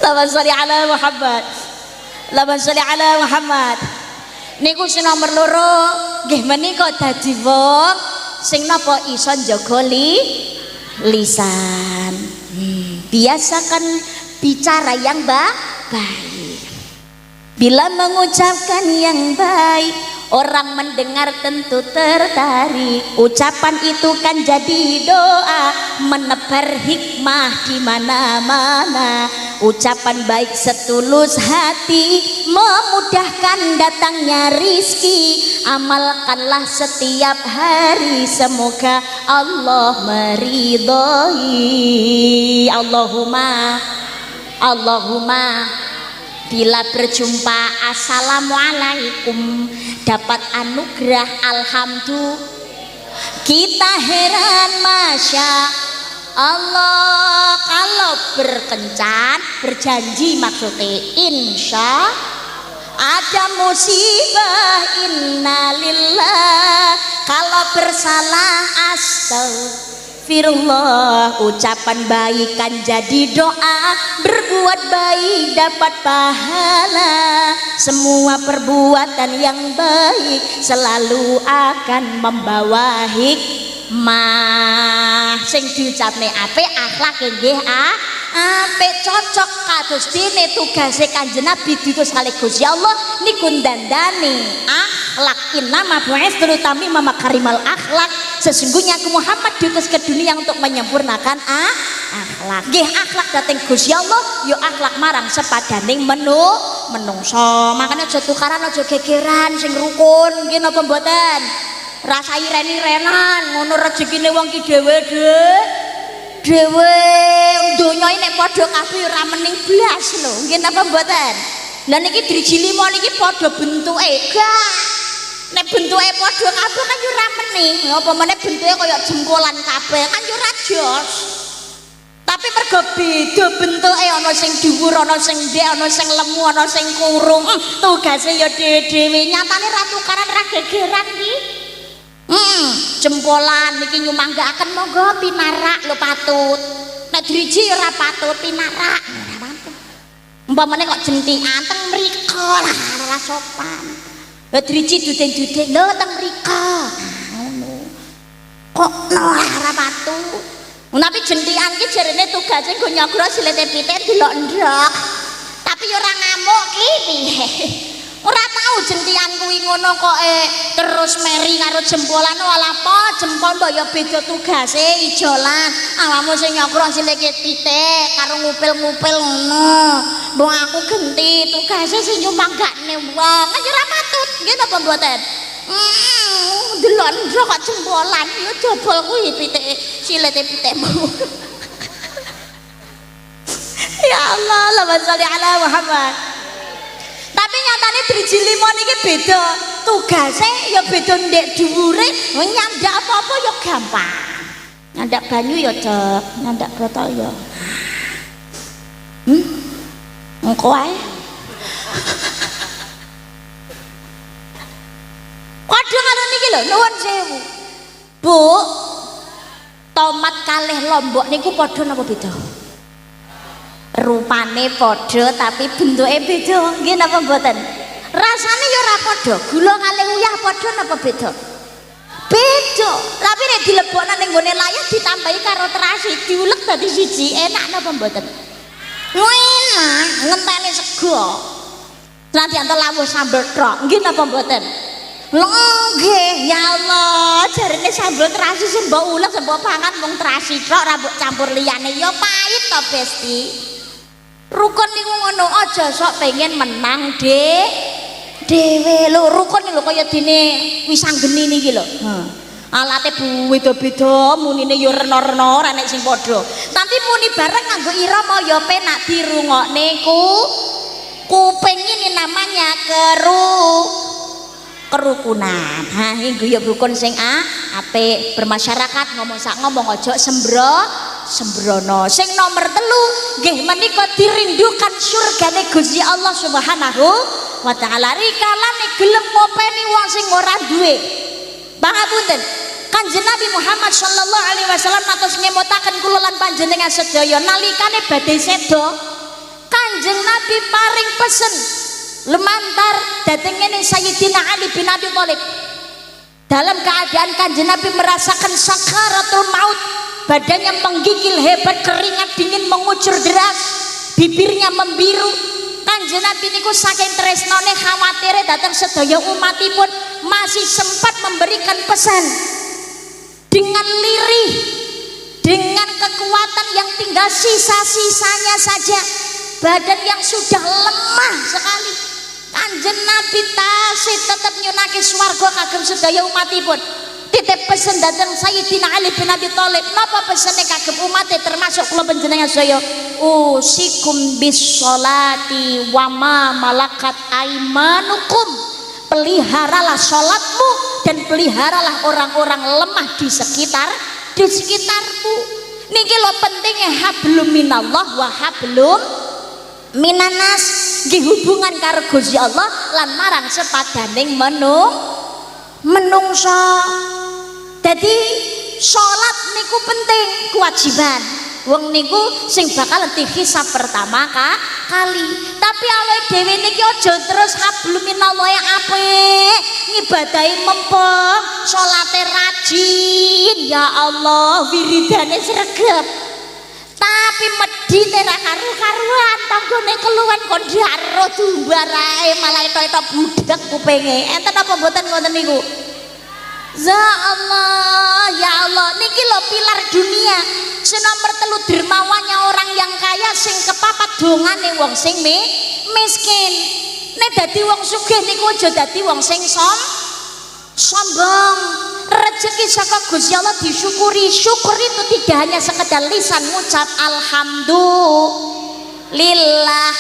Allahumma sholli ala Muhammad. Allahumma sholli ala Muhammad. Niku sing nomor loro nggih menika dadi wong sing napa iso njaga lisan. Biasakan bicara yang baik. Bila mengucapkan yang baik, orang mendengar tentu tertarik. Ucapan itu kan jadi doa, menebar hikmah di mana-mana. Ucapan baik setulus hati, memudahkan datangnya rizki. Amalkanlah setiap hari, semoga Allah meridhoi. Allahumma bila berjumpa assalamualaikum, dapat anugerah alhamdulillah. Kita heran masya Allah, kalau berkencan berjanji maksudnya insya ada musibah innalillah, kalau bersalah astagfirullah. Ucapan baik kan jadi doa, berbuat baik dapat pahala. Semua perbuatan yang baik selalu akan membawa hikmah. Sing diucapne apik akhlak nggih apik, cocok kados dene tugase Kanjeng Nabi diutus kalih Gusti Allah niku ndandani akhlak. Innama bu'itstu liutammima makarimal akhlak. Sesungguhnya aku Muhammad diutus ke dunia untuk menyempurnakan akhlak. Nggih akhlak dateng Gusti Allah yo akhlak marang sepadaning menungso. Makanya aja tukaran, aja gegeran, sing rukun nggih napa mboten. Rasa iren-irenan ngono rezekine wong ki dhewe donya iki nek padha kabeh ora mening blas lho. Nggih napa mboten? Lah niki driji 5 niki padha bentuke gak nek bentuke padha kabeh kan yo ora meneh. Apa meneh bentuke kaya jempolan kabeh kan yo ora jos. Tapi mergo beda bentuke, ana sing dhuwur, ana sing ndek, ana sing lemu, ana sing kurung. Tugase ya dhewe-dhewe. Nyatane ra tukaran ra gegeran iki. Jempolan niki nyumanggaaken monggo pinarak lho patut. Nek driji ya ora patut pinarak. Ora patut. Umpamane kok jentikan teng mriko lah ora sopan. Lah driji dudeng-dudeng lho teng mriko. Ngono. Kok ora patut. Tapi jentikan ki jarene tugase nggo nyogro silete pitik delok ndok. Tapi ya ora ngamuk ki piye. Ora tau jentikan kuwi ngono kok terus meri karo jempolan wala apa jempol mbok ya beda tugase ijolan. Awakmu sing nyogro silete pitik karo ngupil-ngupil ngono. Mbok aku genti tugase sing nyumanggakne wong. Kan ya ora patut. Nggih napa mboten? Delok ndok kok jempolan ya jebol kuwi pitik silete pitikmu. Ya Allah, Allahumma sholli ala Muhammad. Tapi nyatane driji limo niki beda tugase ya beda ndek dhuwure, nyandak apa-apa ya gampang. Nyandak banyu ya cek, nyandak botol ya. Engko ae. Padha karo niki lho, nuwun sewu. Bu, tomat kalih lombok niku padha napa beda? Rupane padha tapi bentuke beda. Nggih napa mboten? Rasane ya ora padha. Gula kalih uyah padha napa beda? Beda. Tapi nek dilebokno ning gone layar ditambahi karo terasi diulek dadi siji, enak napa mboten? Enak, ngenteni sego. Senajan to lawuh sambel tok. Nggih napa mboten? Nggih, ya Allah, jarine sambel terasi sing mbok ulek mbok pangan mung terasi tok ora mbok campur liyane ya pahit to, Besti. Rukun niku ngono, aja sok pengen menang dhewe lho. Rukun lho kaya dene wisanggeni niki lho. Alate beda-beda, munine ya rena-rena ora nek sing padha. Tapi muni bareng nganggo irama ya penak dirungokne kuping ini namanya kerukunan. Ha iki ya rukun sing apik, bermasyarakat ngomong sak ngomong aja sembrono. Sing nomor 3 nggih menika dirindukan surgane Gusti Allah Subhanahu wa taala. Rikalane gelem ngopeni wong sing ora duwe. Pangapunten. Kanjeng Nabi Muhammad sallallahu alaihi wasallam matos ngemutaken kula lan panjenengan sedaya nalikane badhe sedo Kanjeng Nabi paring pesen lumantar dateng ngene Sayyidina Ali bin Abi Thalib. Dalam keadaan Kanjeng Nabi merasakan sakaratul maut, badannya menggigil hebat, keringat dingin mengucur deras, bibirnya membiru. Kanjeng Nabi niku saking tresnane khawatire datang sedaya umatipun masih sempat memberikan pesan dengan lirih, dengan kekuatan yang tinggal sisa-sisanya saja, badan yang sudah lemah sekali. Kanjeng Nabi tasih tetap nyunake swarga kagem sedaya umatipun. Titip pesen datang Sayyidina Ali bin Abi Thalib. Napa pesene kagem umatnya termasuk kula panjenengan saya? Usikum bis sholati wa ma malakat aimanukum. Peliharalah sholatmu dan peliharalah orang-orang lemah di sekitarmu. Niki lho pentingnya hablum minallah wa hablum minanas, nggih hubungan karo Gusti Allah lan marang sepadaning menungso. Dadi salat niku penting, kewajiban. Wong niku sing bakal dihisab pertama kali. Tapi awake dhewe niki aja terus hablum minallah apik, ngibadahi mempeng, salate rajin, ya Allah, wiridane sregep. Tapi medhite ra karu-karuan, tanggane keluwen kon daro dumbar ae malah etok-etok budhek kupinge. Enten apa mboten ngoten niku? Ya Allah, ya Allah, niki lho pilar dunia. Sing nomor 3 dermawannya orang yang kaya, sing kepapat dongane wong sing miskin. Nek dadi wong sugih niku aja dadi wong sing sombong. Rezeki saka Gusti Allah disyukuri. Syukur itu tidak hanya sekedar lisan ngucap alhamdulillah,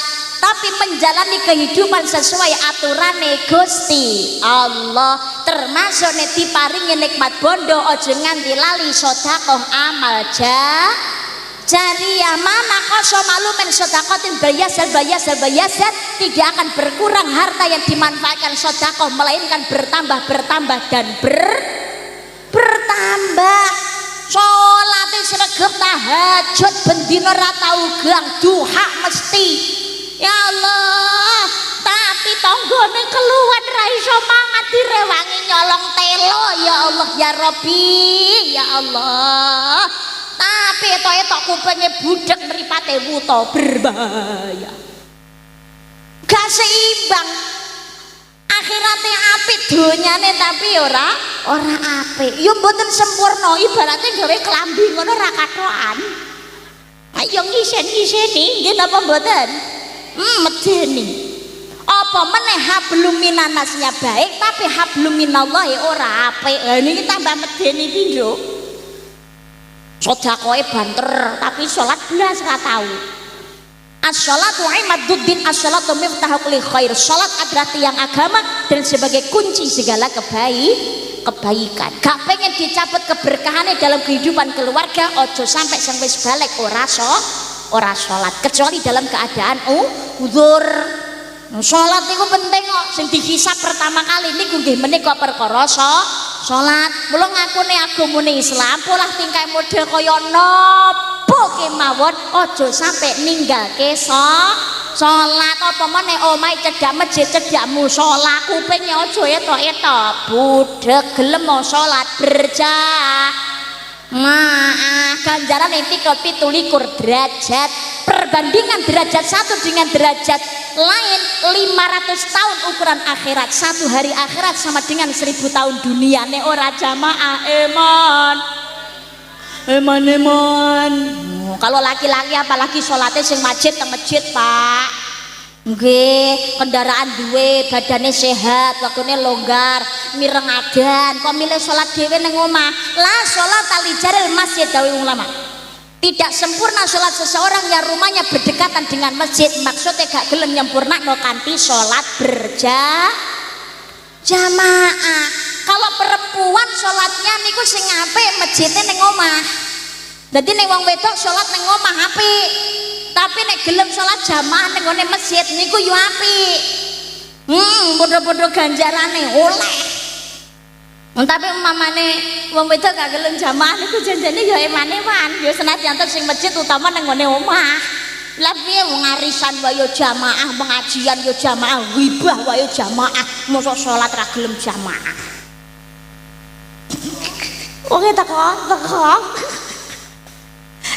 tapi menjalani kehidupan sesuai aturan Gusti Allah. Termasuk nek diparingi nikmat bondo aja nganti lali sedekah amal jariyah. Mana koso malumen sedekatin bayasat tidak akan berkurang harta yang dimanfaatkan sedekah, melainkan bertambah dan bertambah. Salate sregep tahajud bendina ra tau gang duha mesti. Ya Allah, tapi tanggane keluar ra iso mangan direwangi nyolong telo. Ya Allah ya Rabbi, ya Allah. Tapi etok kupingnya budek mripate wuta berbahaya. Gak seimbang. Akhiratnya apik donyane tapi ora apik. Ya mboten sempurna, ibaratnya gawe klambi ngono ra kathokan. Ayo ngisen-ngiseni nggih napa mboten? Medeni. Apa meneh hablum minanasnya baik tapi hablum minallahi ora apik. Lah niki tambah medeni pindho. Sedekahe banter tapi salat blas ra tau. As-sholatu imaduddin, as-sholatu miftahul kulli khair. Salat adalah tiang agama dan sebagai kunci segala kebaikan. Gak pengen dicabut keberkahannya dalam kehidupan keluarga, ojo sampai wis balik ora salat kecuali dalam keadaan udzur. Salat itu penting kok, sing dihisab pertama kali niku nggih menika perkara salat. Mula ngakune agamane Islam pola tingkah model kaya napa kemawon aja sampai ninggalke salat. Apa meneh omahe cedhak masjid cedhak musala kupinge aja etok-etok budhek gelem salat berjamaah. Ganjaran itu 17 derajat, perbandingan derajat satu dengan derajat lain 500 tahun ukuran akhirat. Satu hari akhirat sama dengan 1000 tahun dunia. Nek ora jamaah eman. Kalau laki-laki apalagi sholatnya sing masjid teng masjid Pak. Nggih, kendaraan duwe, badane sehat, waktune longgar, mireng adan, kok milih sholat dhewe ning omah. La sholat alijaril masjid dawi ulama. Tidak sempurna sholat seseorang yang rumahnya berdekatan dengan masjid. Maksudnya gak gelem nyempurnakno kanthi sholat berjamaah. Kalau perempuan sholatnya niku sing apik masjidnya ning omah. Dadi ning wong wedok sholat ning omah apik. Tapi nek gelem sholat jamaah ning ngene masjid niku yo apik. Padha-padha ganjarane oleh. Tapi umpamane wong wedok gak gelem jamaah niku janjane ya eman-eman, ya senajan sing masjid utama nang ngene omah. Lah piye wong arisan wae ya jamaah, pengajian ya jamaah, hibah wae ya jamaah, mosok salat ra gelem jamaah. Oke teko.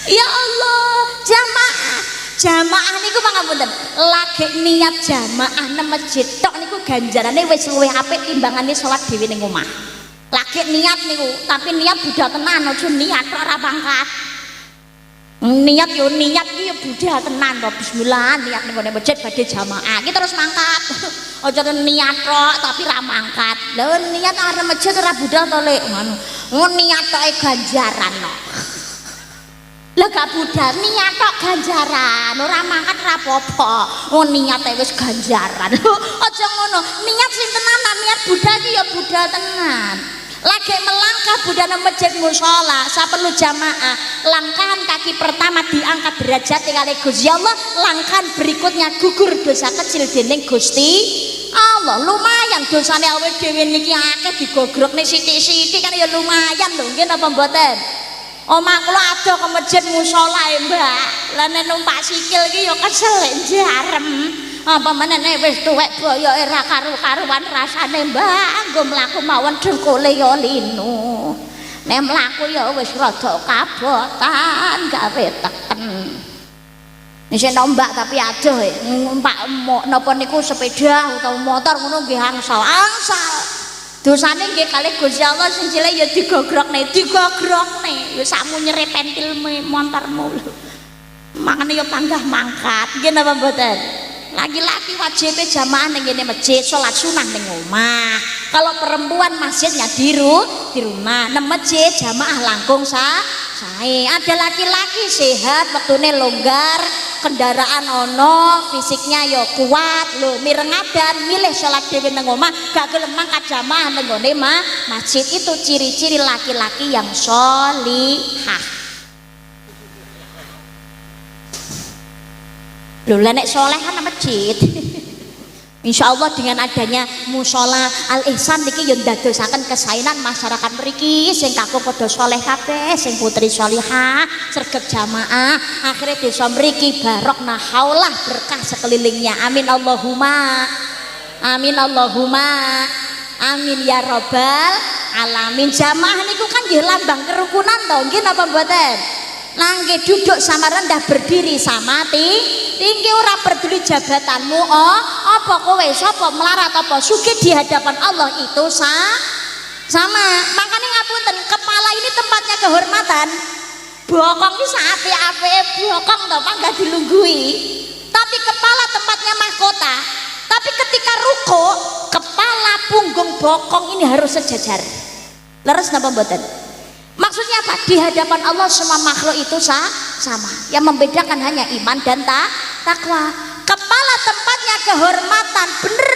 Ya Allah, jamaah niku pangapunten. Lagi niat jamaah nang masjid tok niku ganjarane wis luwih apik timbangane salat dhewe ning omah. Lagi niat niku, tapi niat budal tenan, aja niat ora pangkat. Niat yo niat iki yo budal tenan to. Bismillah niat ning masjid badhe jamaah. Iki terus mangkat. Aja niat tok tapi ra mangkat. Lha niat arep masjid ora budal to Lek ngono. Niat tok ganjaran no. Lah gak budal niat tok ganjaran, ora mangkat ora apa-apa. Niate wis ganjaran. Aja ngono. Niat sing tenanan, niat budal iki ya budal tenan. Lagi melangkah budal nang masjid musala, sa perlu jamaah. Langkahan kaki pertama diangkat derajat kali Gusti Allah, langkahan berikutnya gugur dosa kecil dening Gusti Allah. Lumayan dosane awake dhewe niki akeh digogrokne sithik-sithik kan ya lumayan lho, nggih napa mboten? Omah kula ado ke masjid musala Mbak. Lah nek numpak sikil iki ya kesel jarem. Apa meneh wis tuwek boyoke ra karu-karuan rasane Mbak. Nggo mlaku mawon dengkule ya linu. Nek mlaku ya wis rada kabotan gawe teken. Isih nombak tapi adoh numpak napa niku sepeda utawa motor ngono nggih angsal. Dosane nggih kalih Gusti Allah sing cilik ya digogrokne ya sakmu nyrepentil montormu lho. Makane ya panggah mangkat. Nggih napa mboten? Laki-laki wajib jamaah ning ngene masjid, salat sunah ning omah. Kalau perempuan masjidnya di rumah, nang masjid jamaah langkung sae. Ada laki-laki sehat, wektune longgar, kendaraan ono, fisiknya yo kuat lho, mirengadan milih salat dhewe nang omah, gak gelem mangkat jamaah nang gone masjid. Itu ciri-ciri laki-laki yang sholihah. Lho nek soleh kan nang masjid. Insya Allah dengan adanya musola Al Ihsan niki yo ndadosaken kesainan masyarakat mriki sing kaku padha saleh kabeh, sing putri sholihah, sregep jamaah, akhirnya desa mriki barokah haulah berkah sekelilingnya. Amin Allahumma. Amin Allahumma. Amin ya robbal alamin. Jamaah niku kan nggih lambang kerukunan to, nggih napa mboten? Nangge duduk sama rendah, berdiri sama tinggi, ora peduli jabatanmu. Oh, apa kowe sapa melarat apa sugih di hadapan Allah itu sama. Makanya ngapunten, kepala ini tempatnya kehormatan. Bokong ini saapik-apike bokong to panggah dilunggui. Tapi kepala tempatnya mahkota. Tapi ketika ruko, kepala, punggung, bokong ini harus sejajar. Leres napa mboten? Maksudnya apa? Di hadapan Allah semua makhluk itu sama. Yang membedakan hanya iman dan takwa. Kepala tempatnya kehormatan, bener.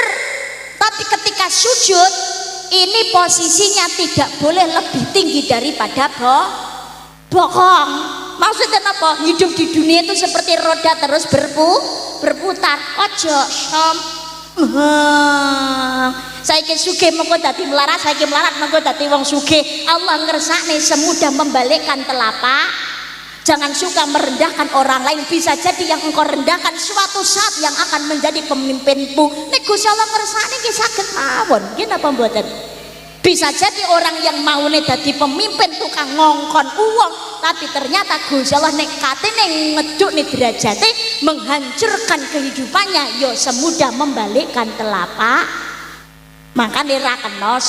Tapi ketika sujud, ini posisinya tidak boleh lebih tinggi daripada bokong. Maksudnya apa? Hidup di dunia itu seperti roda terus berputar. Ojo saiki sugih mengko dadi melarat, saiki melarat mengko dadi wong sugih. Allah ngersakne semudah membalikkan telapak. Jangan suka merendahkan orang lain. Bisa jadi yang engkau rendahkan suatu saat yang akan menjadi pemimpinmu. Nek Gusti Allah ngersakne ki saged mawon. Nggih napa mboten? Bisa jadi orang yang maune dadi pemimpin tukang ngongkon uang, tapi ternyata Gusti Allah nek katene ngedukne derajate, menghancurkan kehidupannya yo semudah membalikkan telapak. Makanya ra kena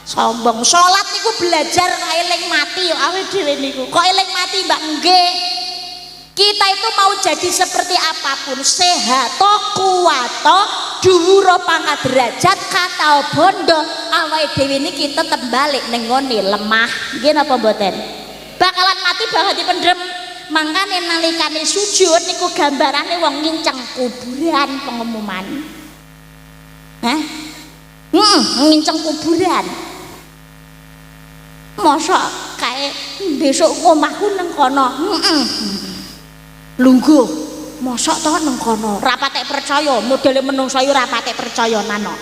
sombong. Salat niku belajar kok eling mati yo awake dhewe niku. Kok eling mati Mbak? Nggih. Kita itu mau jadi seperti apapun, sehat to, kuat to, dhuwur pangkat derajat, kata bondo, awake dhewe niki tetep balik ning ngene lemah. Nggih napa mboten? Bakalan mati bakal dipendem. Mangkane nalikane sujud niku gambarane wong nginceng kuburan pengumuman. Hah? Nginceng kuburan. Mosok kae besok omahku nang kono. Lungguh, mosok to nang kono. Ra patek percaya, modele menungso yo ra patek percaya nano.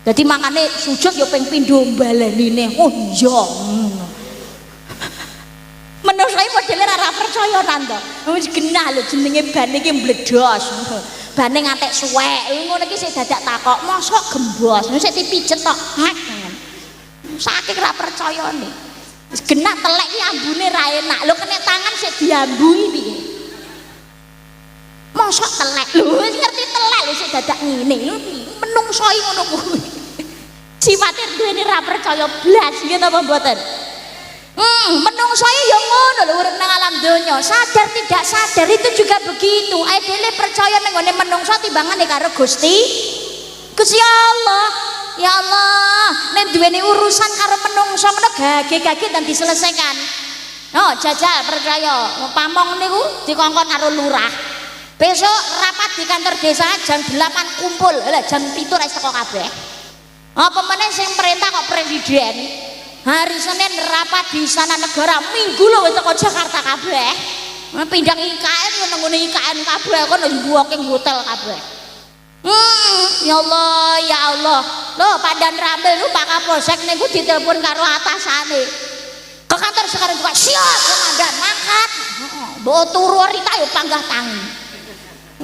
Dadi makane sujud yo ping pindho balanine. Oh iya. Menungso iki modele ra percaya nando. Wis genah lho jenenge bane iki mbledos. Bane ngantek suwek. Ngono iki sik dadak takok, mosok gembos. Sik dipijet tok. Saking ra percayane. Wis genah telek iki ambune ra enak. Lho kena tangan sik diambungi piye? Mosok telek lho, ngerti telek lho sik dadak ngene. Menungso iki ngono kuwi. Sifate duweni ra percaya blas, nggih napa mboten? Menungso iki ya ngono lho urip nang alam donya. Sadar tidak sadar itu juga begitu. Ae percaya ning ngene menungso timbangane karo Gusti Allah. Ya Allah, nek duweni urusan karo menungso ngono gage-gage dan diselesaikan. Oh, jajal percaya. Pamong niku dikongkon karo lurah. Besok rapat di kantor desa jam 8 kumpul. Lah jam 7 ra teko kabeh. Apa meneh sing perintah kok presiden. Hari Senin rapat di Istana Negara, Minggu lho wis teko Jakarta kabeh. Pindang IKN yo nang ngene IKN kabeh kono booking hotel kabeh. Ya Allah, ya Allah. Loh, Pak Dan Rambil lu Pak Kapolsek niku ditelepon karo atasane. Ke kantor sekarang juga siap komandan mangkat. Mbok turu rita yo panggah tangi.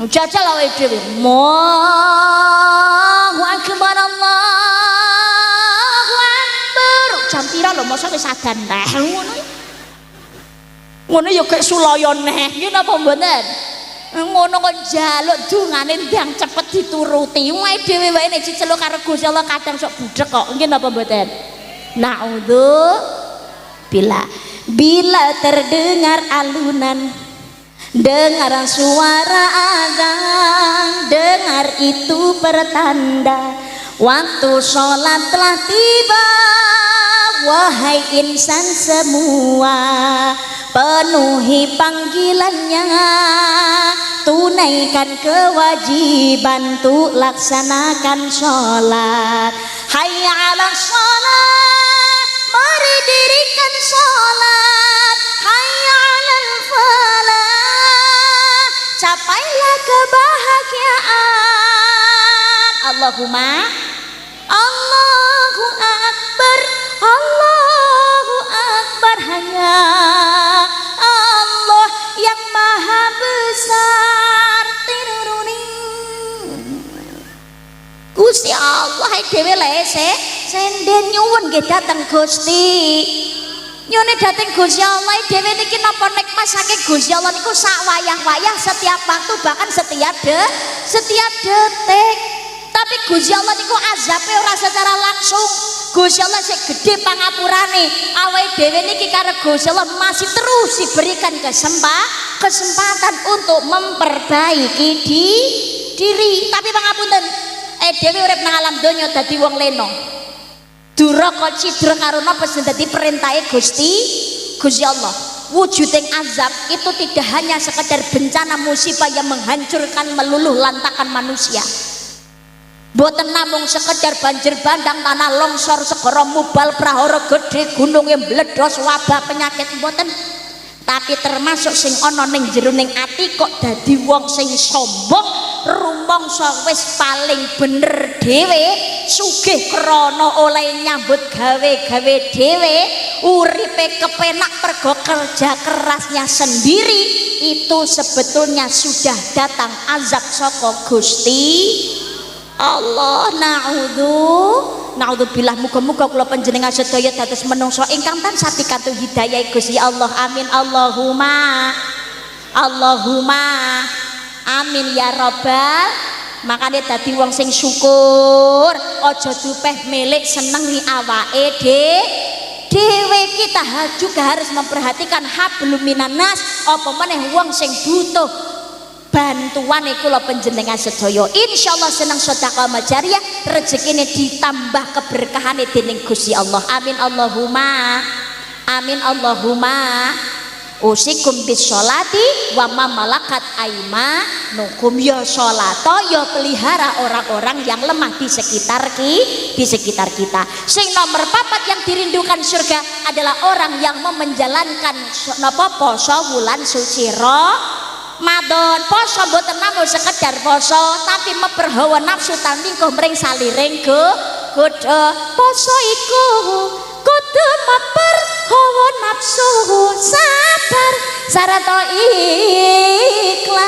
Jajal awake dhewe. Allahu akbar, Allahu akbar. Jam pira lho mosok wis sadan teh ngono. Ngono ya gek sulaya neh. Nggih napa mboten? Ngono kok njaluk dungane ndang cepet dituruti. Wae dhewe wae nek diceluk karo Gusti Allah kadang sok budhek kok. Nggih napa mboten? Bila terdengar alunan, dengar suara azan, dengar itu pertanda waktu sholat telah tiba. wahai insan semua, penuhi panggilannya, tunaikan kewajiban untuk laksanakan sholat. Hayya 'alas sholat, mari dirikan sholat. Hayya 'alal falah, capailah kebahagiaan. Allahumma Allahu Akbar, Allahu Akbar, hanya Allah yang maha besar. Gusti Allah dhewe lese senden nyuwun nggih dhateng Gusti. Nyuwun dhateng Gusti Allah dhewe niki napa nikmat saking Gusti Allah niku sak wayah-wayah, setiap waktu, bahkan setiap detik. Tapi Gusti Allah niku azabe ora secara langsung. Gusti Allah sing gedhe pangapurane. Awake dhewe niki karo Gusti Allah masih terus diberikan kesempatan untuk memperbaiki diri. Tapi pangapunten, dhewe urip nang alam donya dadi wong leno. Duraka cidra karo napa sing dadi perintahe Gusti Allah. Wujuding azab itu tidak hanya sekedar bencana musibah yang menghancurkan meluluh lantakan manusia. Boten namung sekedar banjir bandang, tanah longsor, segara mubal, prahara gedhe, gunung yang meledos, wabah, penyakit, boten. Tapi termasuk sing ana ning jeroning ati kok dadi wong sing sombong, rumangsa wis paling bener dhewe, sugih krana oleh nyambut gawe-gawe dhewe, uripe kepenak pergo kerja kerasnya sendiri, itu sebetulnya sudah datang azab saka Gusti Allah. Naudzubillah, muga-muga kula panjenengan sedaya dados menungso ingkang tansah pikantuk hidayah Gusti Allah. Amin Allahumma amin ya rabbal. Makanya dadi wong sing syukur, aja dupeh milik senengi awake dhewe. Kita juga harus memperhatikan hablum minanas, apa meneh wong sing butuh bantuan kula panjenengan sedaya. Insyaallah seneng sedekah majariyah, rezekine ditambah keberkahane dening Gusti Allah. Amin Allahumma usikum bis sholati wa ma malakat aimanukum. Ya sholato, ya pelihara orang-orang yang lemah di sekitar kita. Sing nomor 4 yang dirindukan surga adalah orang yang menjalankan poso wulan suci Ramadan. Poso mboten namung sekedar poso, tapi memperhawa nafsu tamingkuh mring saliring godha. Poso iku kudu memperhawa nafsu, sabar sarta ikhlas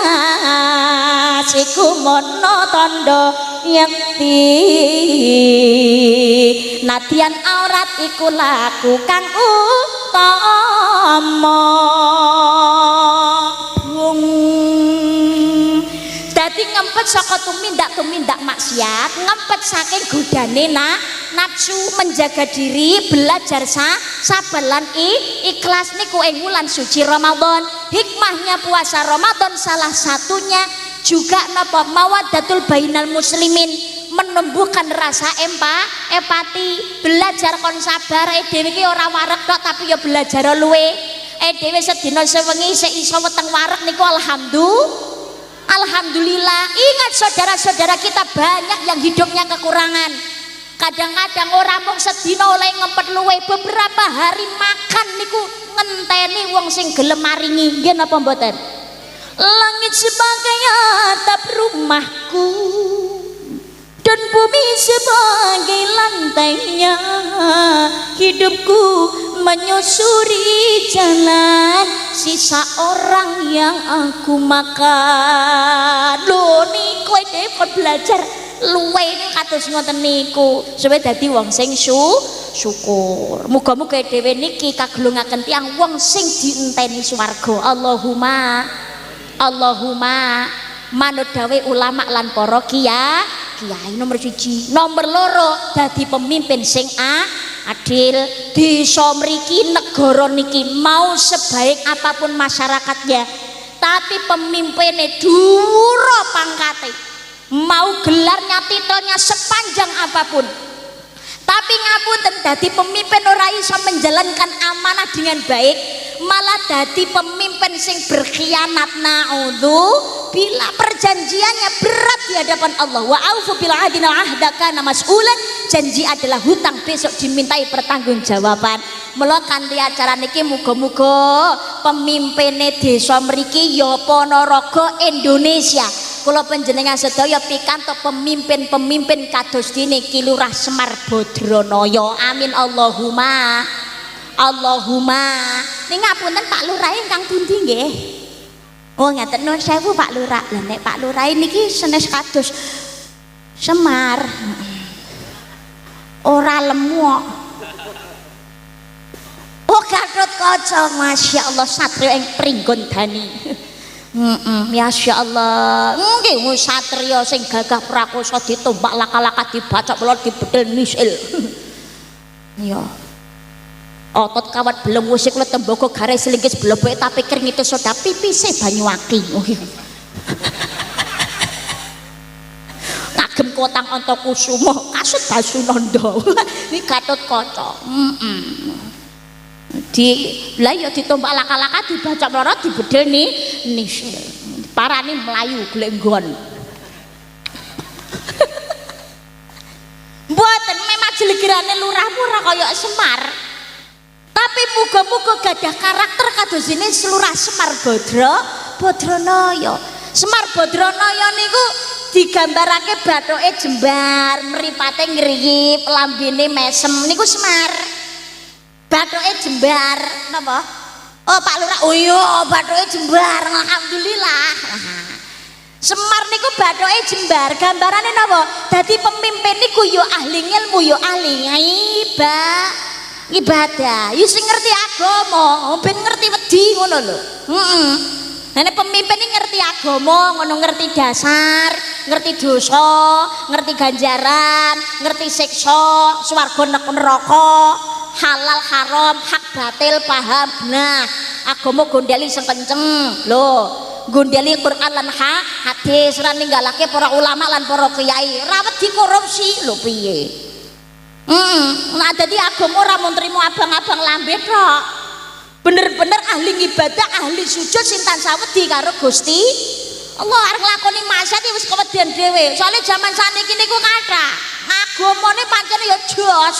iku mono tandha yakti. Nadyan aurat iku laku kang utama. Dadi ngempet saka tumindak maksiat, ngempet saking godane nafsu, menjaga diri, belajar sabar lan ikhlas niku ing wulan suci Ramadan. Hikmahnya puasa Ramadan salah satunya juga napa mawaddatul bainal muslimin, menumbuhkan rasa empati, belajar kon sabar. Dhewe iki ora wareg tok tapi ya belajar luwe. Dhewe sedina sewengi sik iso weteng wareg niku alhamdulillah. Ingat saudara-saudara kita banyak yang hidupnya kekurangan. Kadang-kadang orang mung sedina oleh ngempet luwe, beberapa hari makan niku ngenteni wong sing gelem maringi. Nggih napa mboten? Langit sebagai atap rumahku dan bumi sebagai lantainya, hidupku menyusuri jalan sisa orang yang aku makan. Lho niku kon belajar luwe kados ngoten niku supaya dadi wong sing syukur. Muga-muga dhewe niki kagolongaken tiyang wong sing dienteni swarga. Allahumma manut dawe ulama lan para kiai. Nomor 1. Nomor 2, dadi pemimpin sing adil. Desa mriki, negara niki mau sebaik apapun masyarakatnya, tapi pemimpinnya dhuwur pangkate, mau gelarnya titelnya sepanjang apapun, Tapi ngapunten dadi pemimpin ora iso menjalankan amanah dengan baik, malah dadi pemimpin sing berkhianat. Naudzu bila perjanjiannya berat di hadapan Allah. Wa aufu bil ahdina ahda kana mas'ulan. Janji adalah hutang, besok dimintai pertanggungjawaban. Mula kanthi acara niki muga-muga pemimpine desa mriki ya Ponorogo Indonesia. Kula panjenengan sedaya pikantuk pemimpin-pemimpin kados dene Ki Lurah Semar Badranaya. Amin Allahumma. Allahumma. Ning ngapunten Pak Lurah ingkang pundi nggih? Oh ngaten nuwun sewu Pak Lurah. Lah nek Pak Lurah niki senes kados Semar. Ora lemu. Oh Gatotkaca, Masya Allah satrio ing pringgon dani. Masya Allah. Nggih satrio sing gagah prakosa ditombak laka-laka dibacok pelor dibedel misil. Ya. Otot kawat belum musik lo tembaga garis linggis bloboke tapi kering itu soda pipise banyu aki. Kagem kotang Antakusuma kasut Basunanda. Ini Gatotkaca. Di lah ya ditombak laka-laka dibacok loro dibedel nisil. Parane mlayu golek nggon. Mboten memang jeligirane lurahmu ora kaya Semar. Tapi muga-muga gadah karakter kados ini Lurah Semar Badranaya. Semar Badranaya niku digambarake bathuke jembar, mripate ngriyip, lambene mesem niku Semar. Bathuke jembar napa? Oh Pak Lurah, oh iya bathuke jembar, alhamdulillah. Semar niku bathuke jembar, gambarane napa? Dadi pemimpin niku yo ahli ilmu, yo ahli ibadah, yo sing ngerti agama, ben ngerti wedi ngono lho. Nek pemimpin iki ngerti agama, ngono ngerti dasar, ngerti dosa, ngerti ganjaran, ngerti siksa, swarga neraka, halal haram, hak batil paham. Nah, agama gondeli sing kenceng lho. Gondeli Quran lan hadis, ora ninggalake para ulama lan para kiai, ora wedi korupsi lho piye. Nah dadi agama ora mung trimo abang-abang lambe tok. Bener-bener ahli ibadah, ahli sujud sing tansah wedi karo Gusti Allah. Arep nglakoni maksiat wis kewedian dhewe. Soale jaman saniki niku kathah agamane pancen ya jos,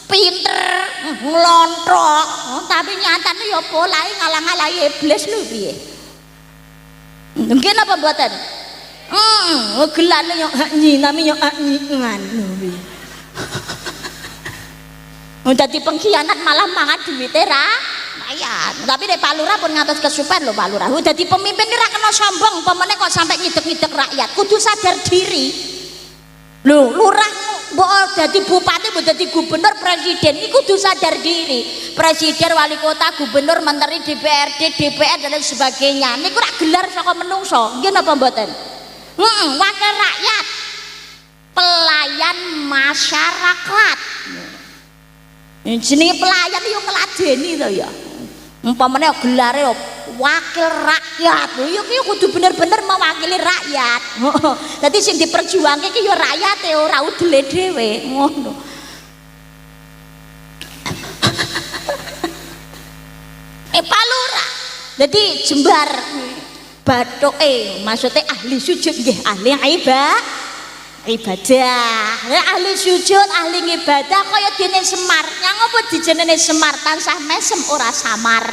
pinter, nglontrok, tapi nyatane ya polahe ngalang-alangi iblis lho piye. Mungkin apa mboten? Gelane yo nyinami yo ngono piye. Dadi pengkhianat malah mangan duwite ra lumayan. Tapi nek Pak Lurah pun ngatos kesupen lho Pak Lurah. Dadi pemimpin iki ra kena sombong, pemene kok sampai ngidek-ngidek rakyat. Kudu sadar diri. Lho, lurah mbok dadi bupati, mbok dadi gubernur, presiden iki kudu sadar diri. Presiden, wali kota, gubernur, menteri, DPRD, DPR dan lain sebagainya. Niku rak gelar saka menungso. Nggih napa mboten? Wakil rakyat. Pelayan masyarakat. Jenenge pelayan yo ngeladeni to ya. Umpamane gelare wakil rakyat. Yo ki kudu bener-bener mewakili rakyat. Dadi sing diperjuangke ki yo rakyate ora udele dhewe. Ngono. Pak Lurah. Dadi jembar bathuke maksude ahli sujud nggih, ahli ibadah. Ahli sujud, ahli ibadah kaya dene Semar. Yang apa dijenenge Semar tansah mesem ora samar.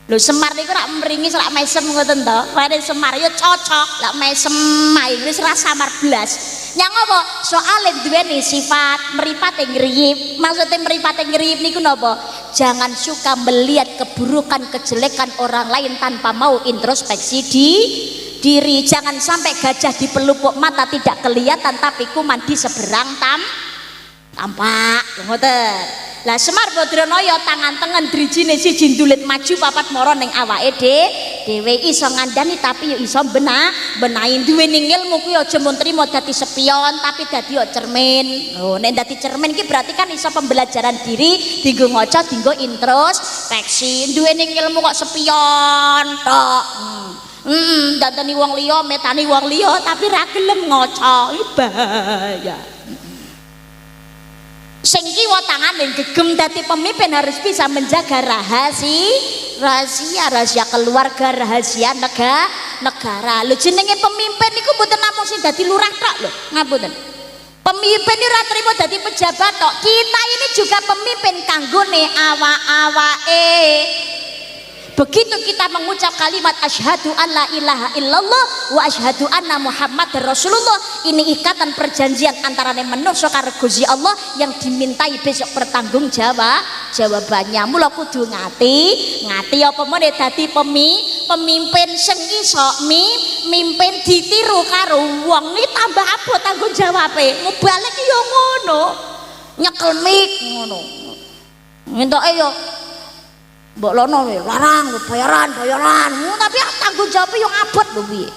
Lho Semar niku rak mringi rak mesem ngoten to. Kaya Semar ya cocok, lak mesem ae wis ora samar blas. Yang apa? Soale duweni sifat mripate ngriyip. Maksudnya mripate ngriyip niku napa? Jangan suka melihat keburukan, kejelekan orang lain tanpa mau introspeksi diri. Jangan sampai gajah di pelupuk mata tidak kelihatan tapi kuman di seberang tampak ngoten. Lah Semar Badranaya tangan tengen drijine siji ndulit maju papat mara ning awake dhewe iso ngandani tapi yo iso benahi duweni ilmu kuwi aja mung trimo dadi spion tapi dadi cermin. Oh nek dadi cermin iki berarti kan iso pembelajaran diri, dienggo ngaca, dienggo introspeksi. Duweni ilmu kok spion tok. Dandani wong liya, metani wong liya, tapi ra gelem ngaca, bahaya. sing kiwa tangane gegem dadi pemimpin harus bisa menjaga rahasia keluarga, rahasia negara. Lho jenenge pemimpin niku mboten namung sing dadi lurah tok lho, ngapunten. Pemimpin ini ora trimo dadi pejabat tok. Kita ini juga pemimpin kanggone awak-awake. Begitu kita mengucap kalimat asyhadu an la ilaha illallah wa asyhadu anna muhammadar rasulullah, ini ikatan perjanjian antara manusia karo Gusti Allah yang dimintai besok bertanggung jawabannya. Mula kudu ngati apa meneh dadi pemimpin sing iso mimpin ditiru karo wong ni tambah abot tanggung jawabe. Mubalek yo ngono, nyekel mik ngono. Ngentoke yo mbok lono larang bayaran tapi tanggung jawab yang abot lho piye.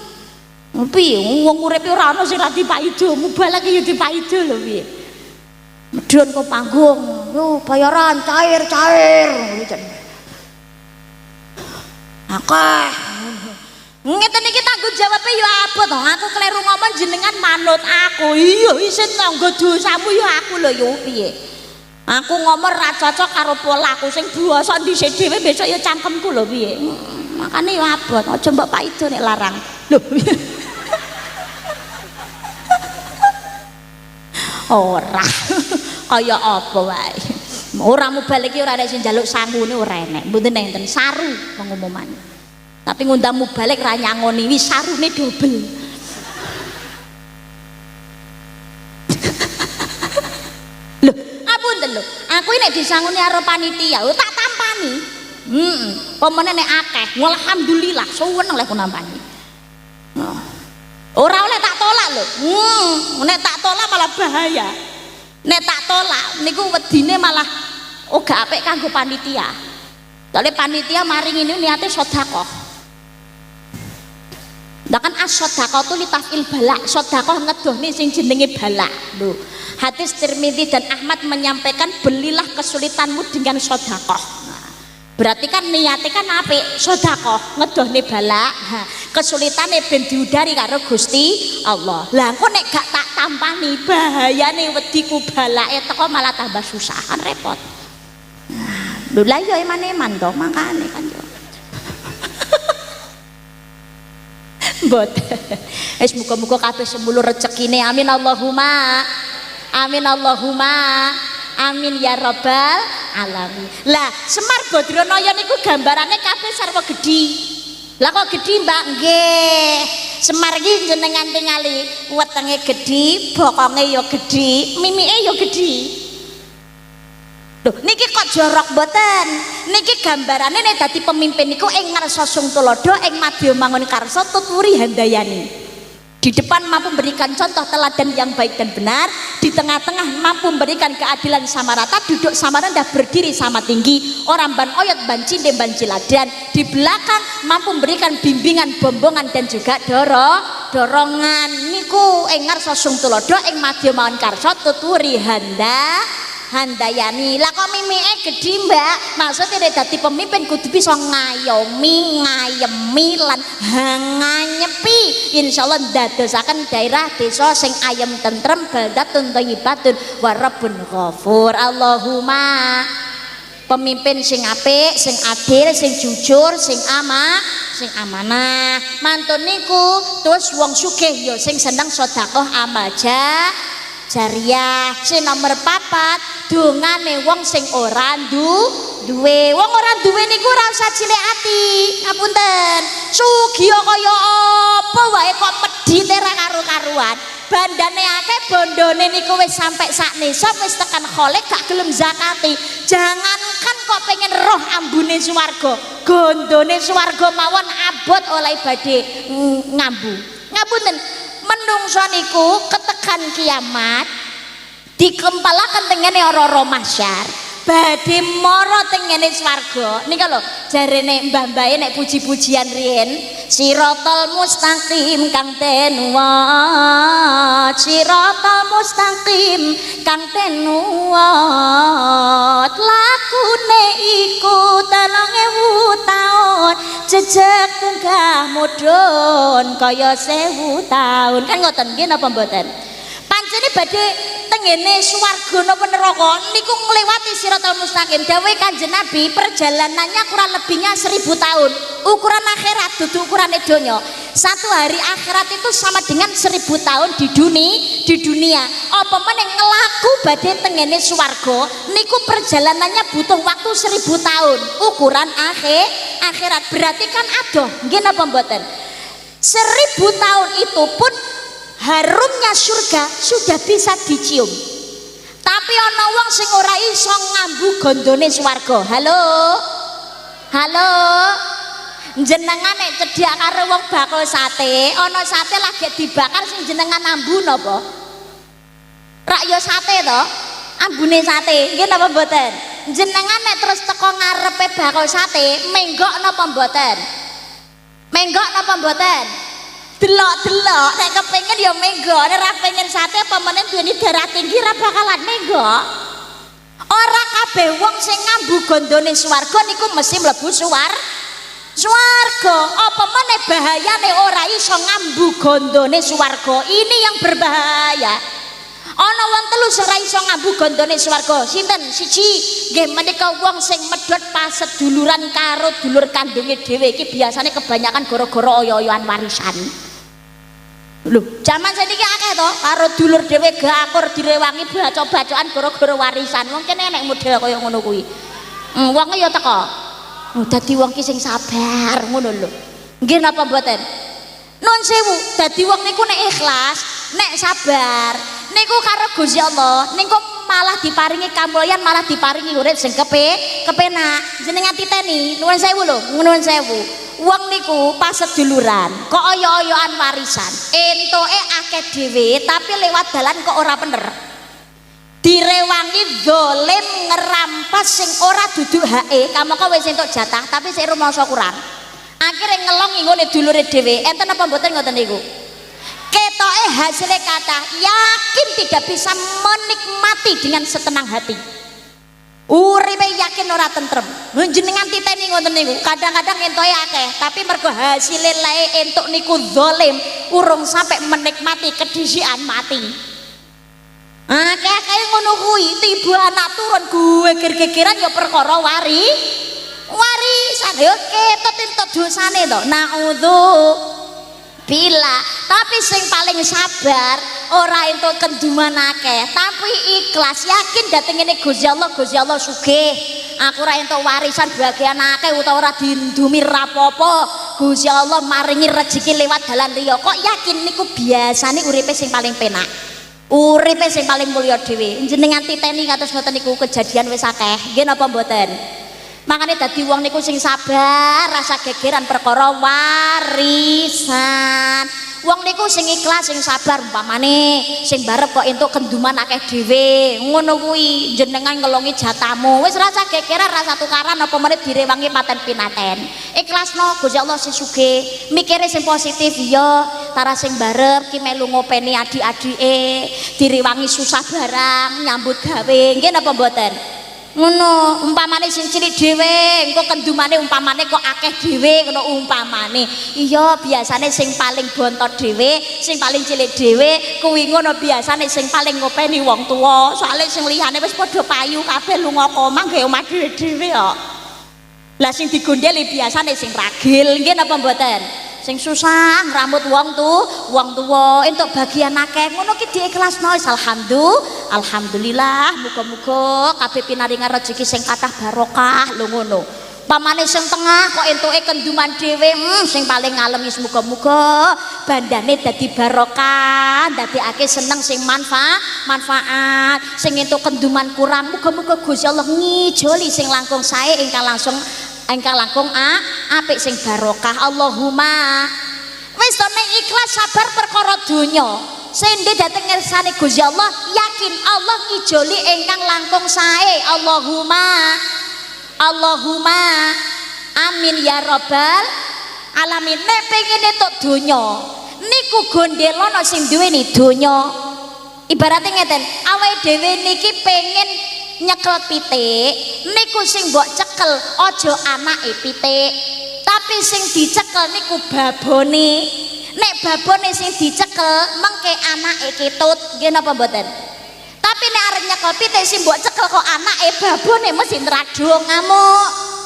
Piye wong uripe ora ono sing ra dipaido, mubalek yo dipaido lho piye. Medhun kok panggung, yo bayaran cair. Akeh. Ngeten iki tanggung jawabe yo abot. Aku kleru ngomong jenengan manut aku. Iya isin tanggo dosamu yo aku lho yo piye. Aku ngomong ra cocok karo polaku sing biasa dhisik dhewe besok ya cangkemku lho piye. Makane yo abot, aja mbok paido nek larang. Lho. Ora. Kaya apa wae. Ora mubalek iki ora ana sing njaluk sangune ora enek. Mboten enten saru pengumuman. Tapi ngundang mubalek ra nyangoni wis sarune dobel. Lho, apunten lho. Aku nek disanguni karo panitia, tak tampani. Pemene nek akeh, alhamdulillah suwen oleh nampani. Ora oleh tak tolak lho. Nek tak tolak malah bahaya. Nek tak tolak niku wedine malah gak apik kanggo panitia. Soale panitia maring ini niate sedekah. Lah kan as-sedekah tu litafil balak, sedekah ngedohne sing jenenge balak. Lho. Hadis Tirmidzi dan Ahmad menyampaikan belilah kesulitanmu dengan sedekah. Berarti kan niate kan apik, sedekah ngedohne balak. Kesulitane ben diudari karo Gusti Allah. Lah engko nek gak tak tampani bahayane wediku balake teko malah tambah susah kan repot. Lho lah yo eman-eman to makane kan yo. Mboten. Wis muga-muga kabeh semulu rezekine. Amin Allahumma. Amin Allahumma. Amin ya rabbal alamin. Lah Semar Badranaya niku gambarane kabeh sarwa gedhi. Lah kok gedhi Mbak? Nggih. Semar iki jenengan tingali wetenge gedhi, bokonge ya gedhi, mimike ya gedhi. Loh, niki kok jorok mboten? Niki gambarane nek dadi pemimpin niku ing ngarsa sung tulodo, ing madya mangun karsa tuturi handayani. Di depan mampu memberikan contoh teladan yang baik dan benar, di tengah-tengah mampu memberikan keadilan sama rata, duduk sama rendah, berdiri sama tinggi, orang ban oyot ban cinde ban ciladan, di belakang mampu memberikan bimbingan, bombongan dan juga dorongan. Niku ing ngarsa sung tulodo, ing madya mangun karsa tuturi handayani. Lah kok mimike gedhi Mbak? Maksudnya dadi pemimpin kudu bisa ngayomi, ngayemi lan nganyepi. Insyaallah ndadosaken daerah desa sing ayem tentrem, baldatun thayyibatun wa rabbun ghafur. Allahumma. Pemimpin sing apik, sing adil, sing jujur, sing amanah. Mantun niku terus wong sugih ya sing seneng sedekah amal jariah. Sing nomor 4 dongane wong sing ora duwe. Wong ora duwe niku ora usah cilik ati. Ngapunten. Sugih kaya apa wae kok medhite ra karo-karuan. Bandane akeh bondone niku wis sampai sak nisab wis tekan kholek gak gelem zakati. Jangankan kok pengen roh ambune swarga, gondone swarga mawon abot oleh badhe ngambu. Ngapunten. Menungso niku ketekan kiamat dikempalaken tengene ora-ora mahsyar badhe mara tengene swarga. Nika lho jarene mbah-mbahe nek puji-pujian riyen siratal mustaqim kang tenuwat, siratal mustaqim kang tenuwat, lakune iku 3000 taun jejak tunggah mudhun kaya 1000 taun. Kan ngoten nggih napa mboten? Pancene badhe tengene swarga napa neraka niku ngliwati Siratal Mustaqim. Dawuh Kanjeng Nabi perjalanannya kurang lebihnya 1000 tahun. Ukuran akhirat dudu ukurane donya. Satu hari akhirat itu sama dengan 1000 tahun di dunia. Apa meneh ngelaku badhe tengene swarga niku perjalanannya butuh waktu 1000 tahun. Ukuran akhirat berarti kan adoh. Nggih napa mboten? 1000 tahun itu pun harumnya surga sudah bisa dicium. Tapi ana wong sing ora iso ngambu gondone swarga. Halo jenengan nek cedhak karo wong bakul sate, ana sate lagi dibakar sing jenengan ambu napa? Rak ya sate to, ambune sate. Nggih napa mboten? Jenengan nek terus teko ngarepe bakul sate, menggok napa mboten? Menggok napa mboten? Delok-delok nek kepengin ya menggok, nek ra pengen sate apa meneh duweni darah tinggi ra bakalan menggok. Ora kabeh wong sing ngambu gondone swarga niku mesti mlebu swarga. Apa meneh bahayane ora iso ngambu gondone swarga. Ini yang berbahaya. Ana wong telu sing ora iso ngambu gondone swarga. Sinten? Siji nggih menika wong sing medhot paseduluran karo dulur kandunge dhewe. Iki biasane kebanyakan gara-gara oyo-oyoan warisan. Lho, jaman saniki akeh to karo dulur dhewe gakur direwangi baca-bacaan gara-gara warisan. Wong kene enek model kaya ngono kuwi. Wong ya teko. Dadi wong ki sing sabar ngono lho. Nggih napa mboten? Nun sewu, dadi wong niku nek ikhlas, nek sabar, niku karo Gusti Allah, niku malah diparingi kamulyan, malah diparingi urip sing kepenak. Jenengan titeni, nuwun sewu lho, nuwun sewu. Wong niku pas seduluran, kok oyo-oyoan warisan, entuke akeh dhewe, tapi lewat dalan kok ora bener. Direwangi dolim ngerampas sing ora duduk hake, kamangka wis entuk jatah, tapi sik rumangsa kurang. Akhirnya ngelong ngene dulure dhewe. Enten apa mboten ngoten niku? Ketoke hasilnya kata yakin tidak bisa menikmati dengan setenang hati. Uripe yakin ora tentrem. Jenengan titeni ngoten niku. Kadang-kadang entoke akeh, tapi mergo hasilnya lae entuk niku zalim, urung sampai menikmati kedisikan mati. Akeh ngono kuwi, tiba anak turun gue geger-gegeran ya perkara warisan yo ketut entuk dosane to. Naudzubillah. Tapi sing paling sabar ora entuk kenduman akeh, tapi ikhlas yakin dateng ngene Gusti Allah sugih. Aku ora entuk warisan bagian akeh utawa ora diindumi rapopo. Gusti Allah maringi rezeki lewat dalan liya. Kok yakin niku biasane uripe sing paling penak. Uripe sing paling mulya dhewe. Jenengan titeni kados ngoten niku kejadian wis akeh. Nggih napa mboten? Makanya dadi wong niku sing sabar, rasa gegeran perkara warisan. Wong niku sing ikhlas, sing sabar umpamane, sing barep kok entuk kenduman akeh dhewe. Ngono kuwi jenengan ngelongi jatamu. Wis rasa gegeran, rasa tukaran apa meneh direwangi paten pinaten. Ikhlasno Gusti Allah sing sugih, mikire sing positif ya. Tara sing barep ki melu ngopeni adik-adike, direwangi susah barang, nyambut gawe. Nggih napa mboten? Ngono, umpamane sing cilik dhewe, engko kendumane umpamane kok akeh dhewe ngono umpamane. Iya, biasane sing paling bontot dhewe, sing paling cilik dhewe, kuwi ngono biasane sing paling ngopeni wong tuwa. Soale sing liyane wis padha payu kabeh lunga koma gawe omah dhewe-dhewe kok. Lah sing digondheli biasane sing ragil, nggih napa mboten? Sing susah ngrambut wong tuwa entuk bagian akeh ngono ki diikhlasno. Alhamdulillah, muga-muga kabeh pinaringan rezeki sing kathah barokah lho ngono. Pamane sing tengah kok entuke kenduman dhewe, sing paling ngalem wis muga-muga bandane dadi barokah, ndadekake seneng sing manfaat, sing entuk kenduman kurang muga-muga Gusti Allah ngijoli sing langkung sae ingkang langkung apik sing barokah. Allahumma wis to nek ikhlas sabar perkara donya sende dateng ngersane Gusti Allah yakin Allah ngijoli ingkang langkung sae. Allahumma amin ya rabbal alamin. Nek pengen entuk donya niku gondelono sing duweni donya. Ibaratnya ngeten, awake dhewe niki pengen nyekel pitik niku sing mbok cekel aja anake pitik, tapi sing dicekel niku babone. Nek babone sing dicekel mengke anake ketut, nggih napa mboten? Tapi Tapi nek arep nyekel pitik sing mbok cekel kok anake babone mesti nradung ngamuk.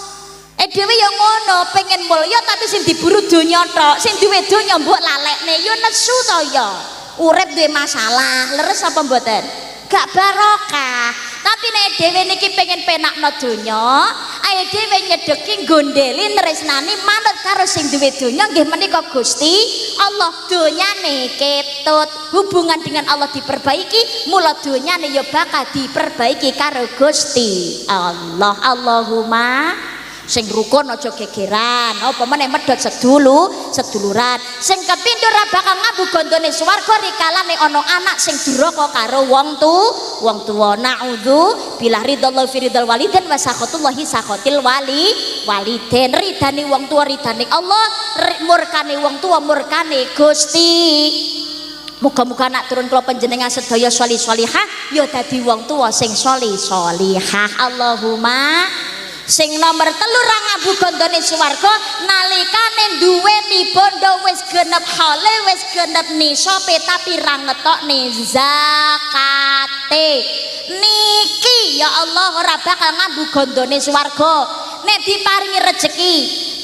Dhewe ya ngono, pengen mulya tapi sing diburu donya tok, sing duwe donya mbok lalekne ya nesu to ya. Urip duwe masalah, leres apa mboten? Gak barokah. Tapi nek dhewe niki pengen penakno donya, ayo dhewe nyedeki gondeli tresnani manut karo sing duwe donya nggih menika Gusti Allah. Donyane ketut, hubungan dengan Allah diperbaiki, mula donyane ya bakal diperbaiki karo Gusti Allah. Allahumma sing rukun aja gegeran, apa meneh medhot seduluran. Sing kapindho ra bakal ngabu gondone swarga rikalane ana anak sing duraka karo wong tuwa. Naudzu bilah ridallahu fi ridal walidin wa sakhatullahi sakhatil walidin. Ridane wong tuwa ridane Allah, murkane wong tuwa murkane Gusti. Muga-muga anak turun kula panjenengan sedaya sholih sholihah ya dadi wong tuwa sing sholih sholihah. Allahumma. Sing nomor 3 ra ngabu gondone swarga nalikane duweni bondo wis genep hale wis genep nisabe tapi ra ngetokne zakate. Niki ya Allah ora bakal ngabu gondone swarga. Nek diparingi rejeki,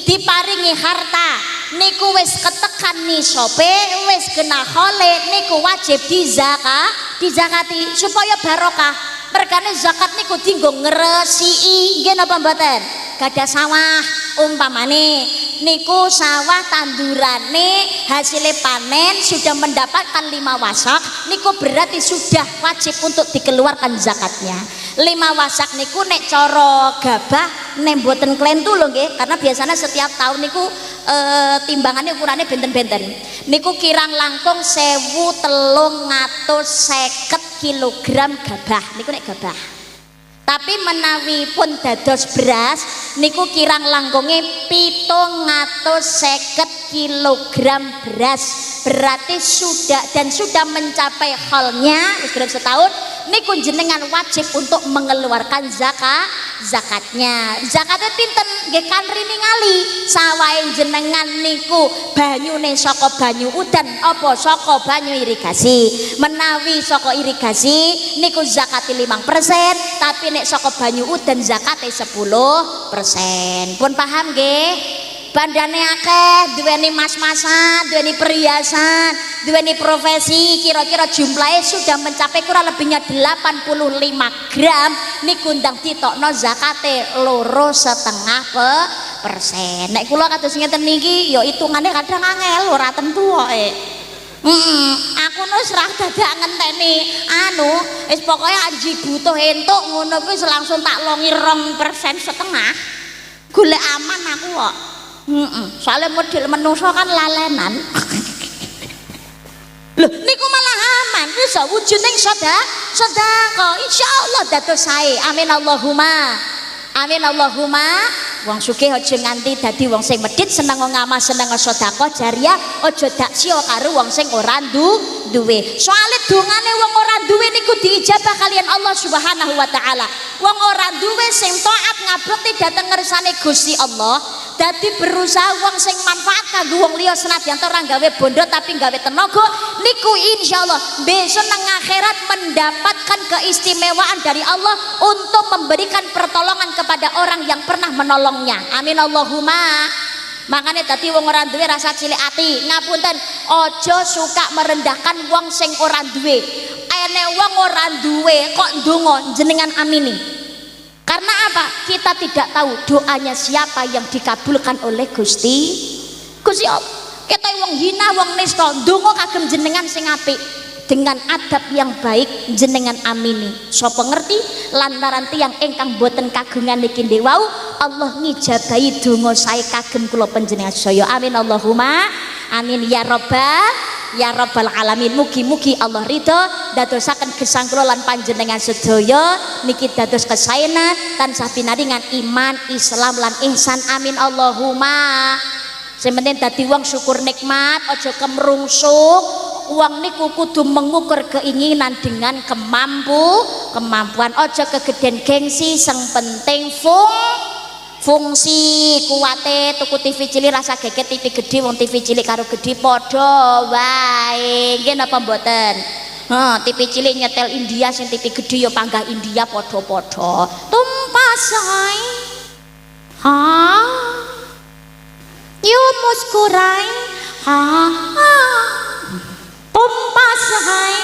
diparingi harta, niku wis ketekan nisabe wis genah hale niku wajib dizakati supaya barokah. Mergane zakat niku dienggo ngresiki nggih napa mboten? Gadah sawah umpamane niku sawah tandurane hasilnya panen sudah mendapatkan 5 wasak niku berarti sudah wajib untuk dikeluarkan zakatnya. 5 wasak niku nek cara gabah nek mboten klentu lho nggih, karena biasanya setiap tahun niku timbangannya ukurannya benten-benten. Niku kirang langkung 1350 kilogram gabah niku nek gabah. Tapi menawi pun dados beras niku kirang langkunge 750 kilogram beras. Berarti sudah mencapai halnya dalam setahun niku jenengan wajib untuk mengeluarkan zakatnya. Zakatnya pinten nggih kanri ningali sawahe jenengan niku banyune saka banyu udan apa saka banyu irigasi. Menawi saka irigasi niku zakate 5%, tapi nek saka banyu udan zakate 10%. Pun paham nggih? Bandane akeh, duweni mas-masan, duweni perhiasan, duweni profesi, kira-kira jumlahnya sudah mencapai kurang lebihnya 85 gram niku ndang ditokno zakate 2,5%. Nek kula kados ngeten niki ya hitungane kadang angel ora tentu kok. Aku wis ra dadak ngenteni wis pokoke anji butuh entuk ngono kuwi langsung tak longi 2,5%. Golek aman aku kok. Soalnya model manusia kan lalenan. Loh niku malah aman bisa wujuding sedekah insyaallah dados sae. Amin Allahumma. Amin Allahumma. Wong sugih aja nganti dadi wong sing medhit seneng ngamal seneng sedekah jariah, aja dak sia karo wong sing ora duwe. Soale dongane wong ora duwe niku diijabah kalian Allah Subhanahu wa taala. Wong ora duwe sing taat ngabekti dhateng ngersane Gusti Allah, dadi berusaha wong sing manfaat kanggo wong liya senadyan ora gawe bondo tapi gawe tenaga niku insyaallah besok nang akhirat mendapatkan keistimewaan dari Allah untuk memberikan pertolongan kepada orang yang pernah menolongnya. Amin Allahumma. Makanya tadi wong ora duwe rasa cilik ati, ngapunten ojo suka merendahkan wong sing ora duwe. Enek wong ora duwe kok ndonga jenengan amini. Karena apa? Kita tidak tahu doanya siapa yang dikabulkan oleh Gusti Allah. Kita wong hina wong nista ndonga kagem jenengan sing apik dengan adab yang baik jenengan amini. Sapa ngerti lantaran tiyang ingkang boten kagungan niki wau Allah ngijabahi donga sae kagem kula panjenengan sedaya. Amin Allahumma amin ya rabbal alamin. Mugi-mugi Allah ridha dadosaken gesang kula lan panjenengan sedaya niki dados kesaenan tansah pinaringan iman Islam lan ihsan. Amin Allahumma. Sing penting dadi wong syukur nikmat, aja kemrungsuk. Wong niku kudu mengukur keinginan dengan kemampuan. Aja kegeden gengsi, sing penting fungsi kuwate. Tuku TV cilik rasa geget TV gede, wong TV cilik karo gede padha wae. Nggih napa mboten? TV cilik nyetel India, sing TV gede ya panggah India padha-padha. Tumpah hai. Ha. You muskurai. Ha. Tumpah hai.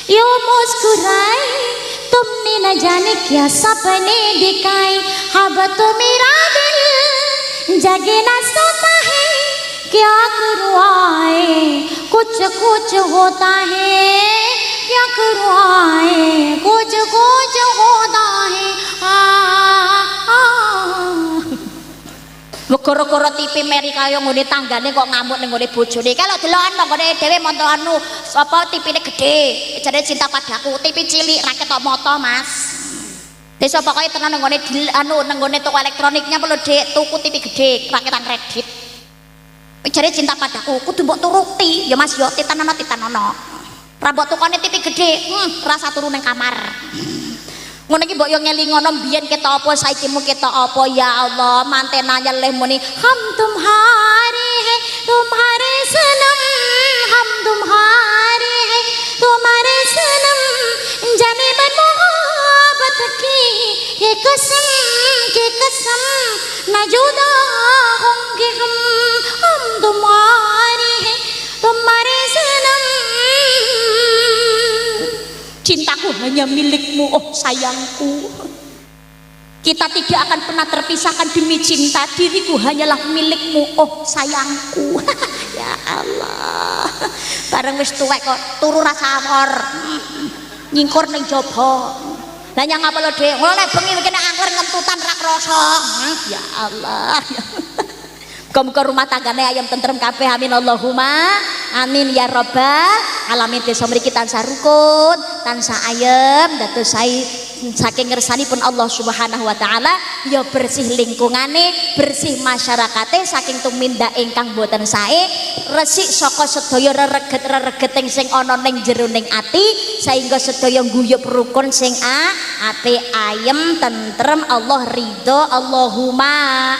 You muskurai. तुमने न जाने क्या सपने दिखाए अब तो मेरा दिल जगे न सोता है क्या करूँ आए कुछ कुछ होता है क्या करूँ आए कुछ कुछ होता है Goro-goro TV Meri kaya ngene tanggane kok ngamuk ning ngene bojone. Kalau delokan kok ngene dhewe monto anu apa TV-ne gede. Jare Cinta Padaku, TV cilik ra ketok moto, Mas. Desa pokoke tenan nang ngene anu nang ngene toko elektroniknya perlu Dik, tuku TV gede, raketan Reddit. Jare Cinta Padaku kudu mbok turuti, ya Mas yo titanono. Ra mbok tukone TV gede, rasa turu ning kamar. Ngono iki mbok yo ngelingono mbiyen ketok apa saiki mu ketok apa ya Allah mantenanya leh muni hum tumhare hai tumhare sanam hum tumhare hai tumhare sanam jane man mohabbat ki ye kasam na juda honge hum tumhare hai tumhare sanam cintaku hanya milikmu oh sayangku. Kita tidak akan pernah terpisahkan demi cinta. Diriku hanyalah milikmu oh sayangku. Ya Allah bareng wis tuwek kok turu rasa awor nyingkur ning jaba. Lah nyang apa lho Dik oleh bengi kene angker ngentutan rak rasa. Ya Allah muga-muga rumah tanggane ayam tentrem kabeh amin Allahumma amin ya rabbal alamin. Desa mriki tansah rukun tansah ayem dados saking ngersanipun Allah Subhanahu wa taala ya bersih lingkungane bersih masyarakate saking tumindak ingkang boten sae resik saka sedaya rereget-reregeting sing ana ning jero ning ati sehingga sedaya guyub rukun sing apik ayem tentrem Allah ridho Allahumma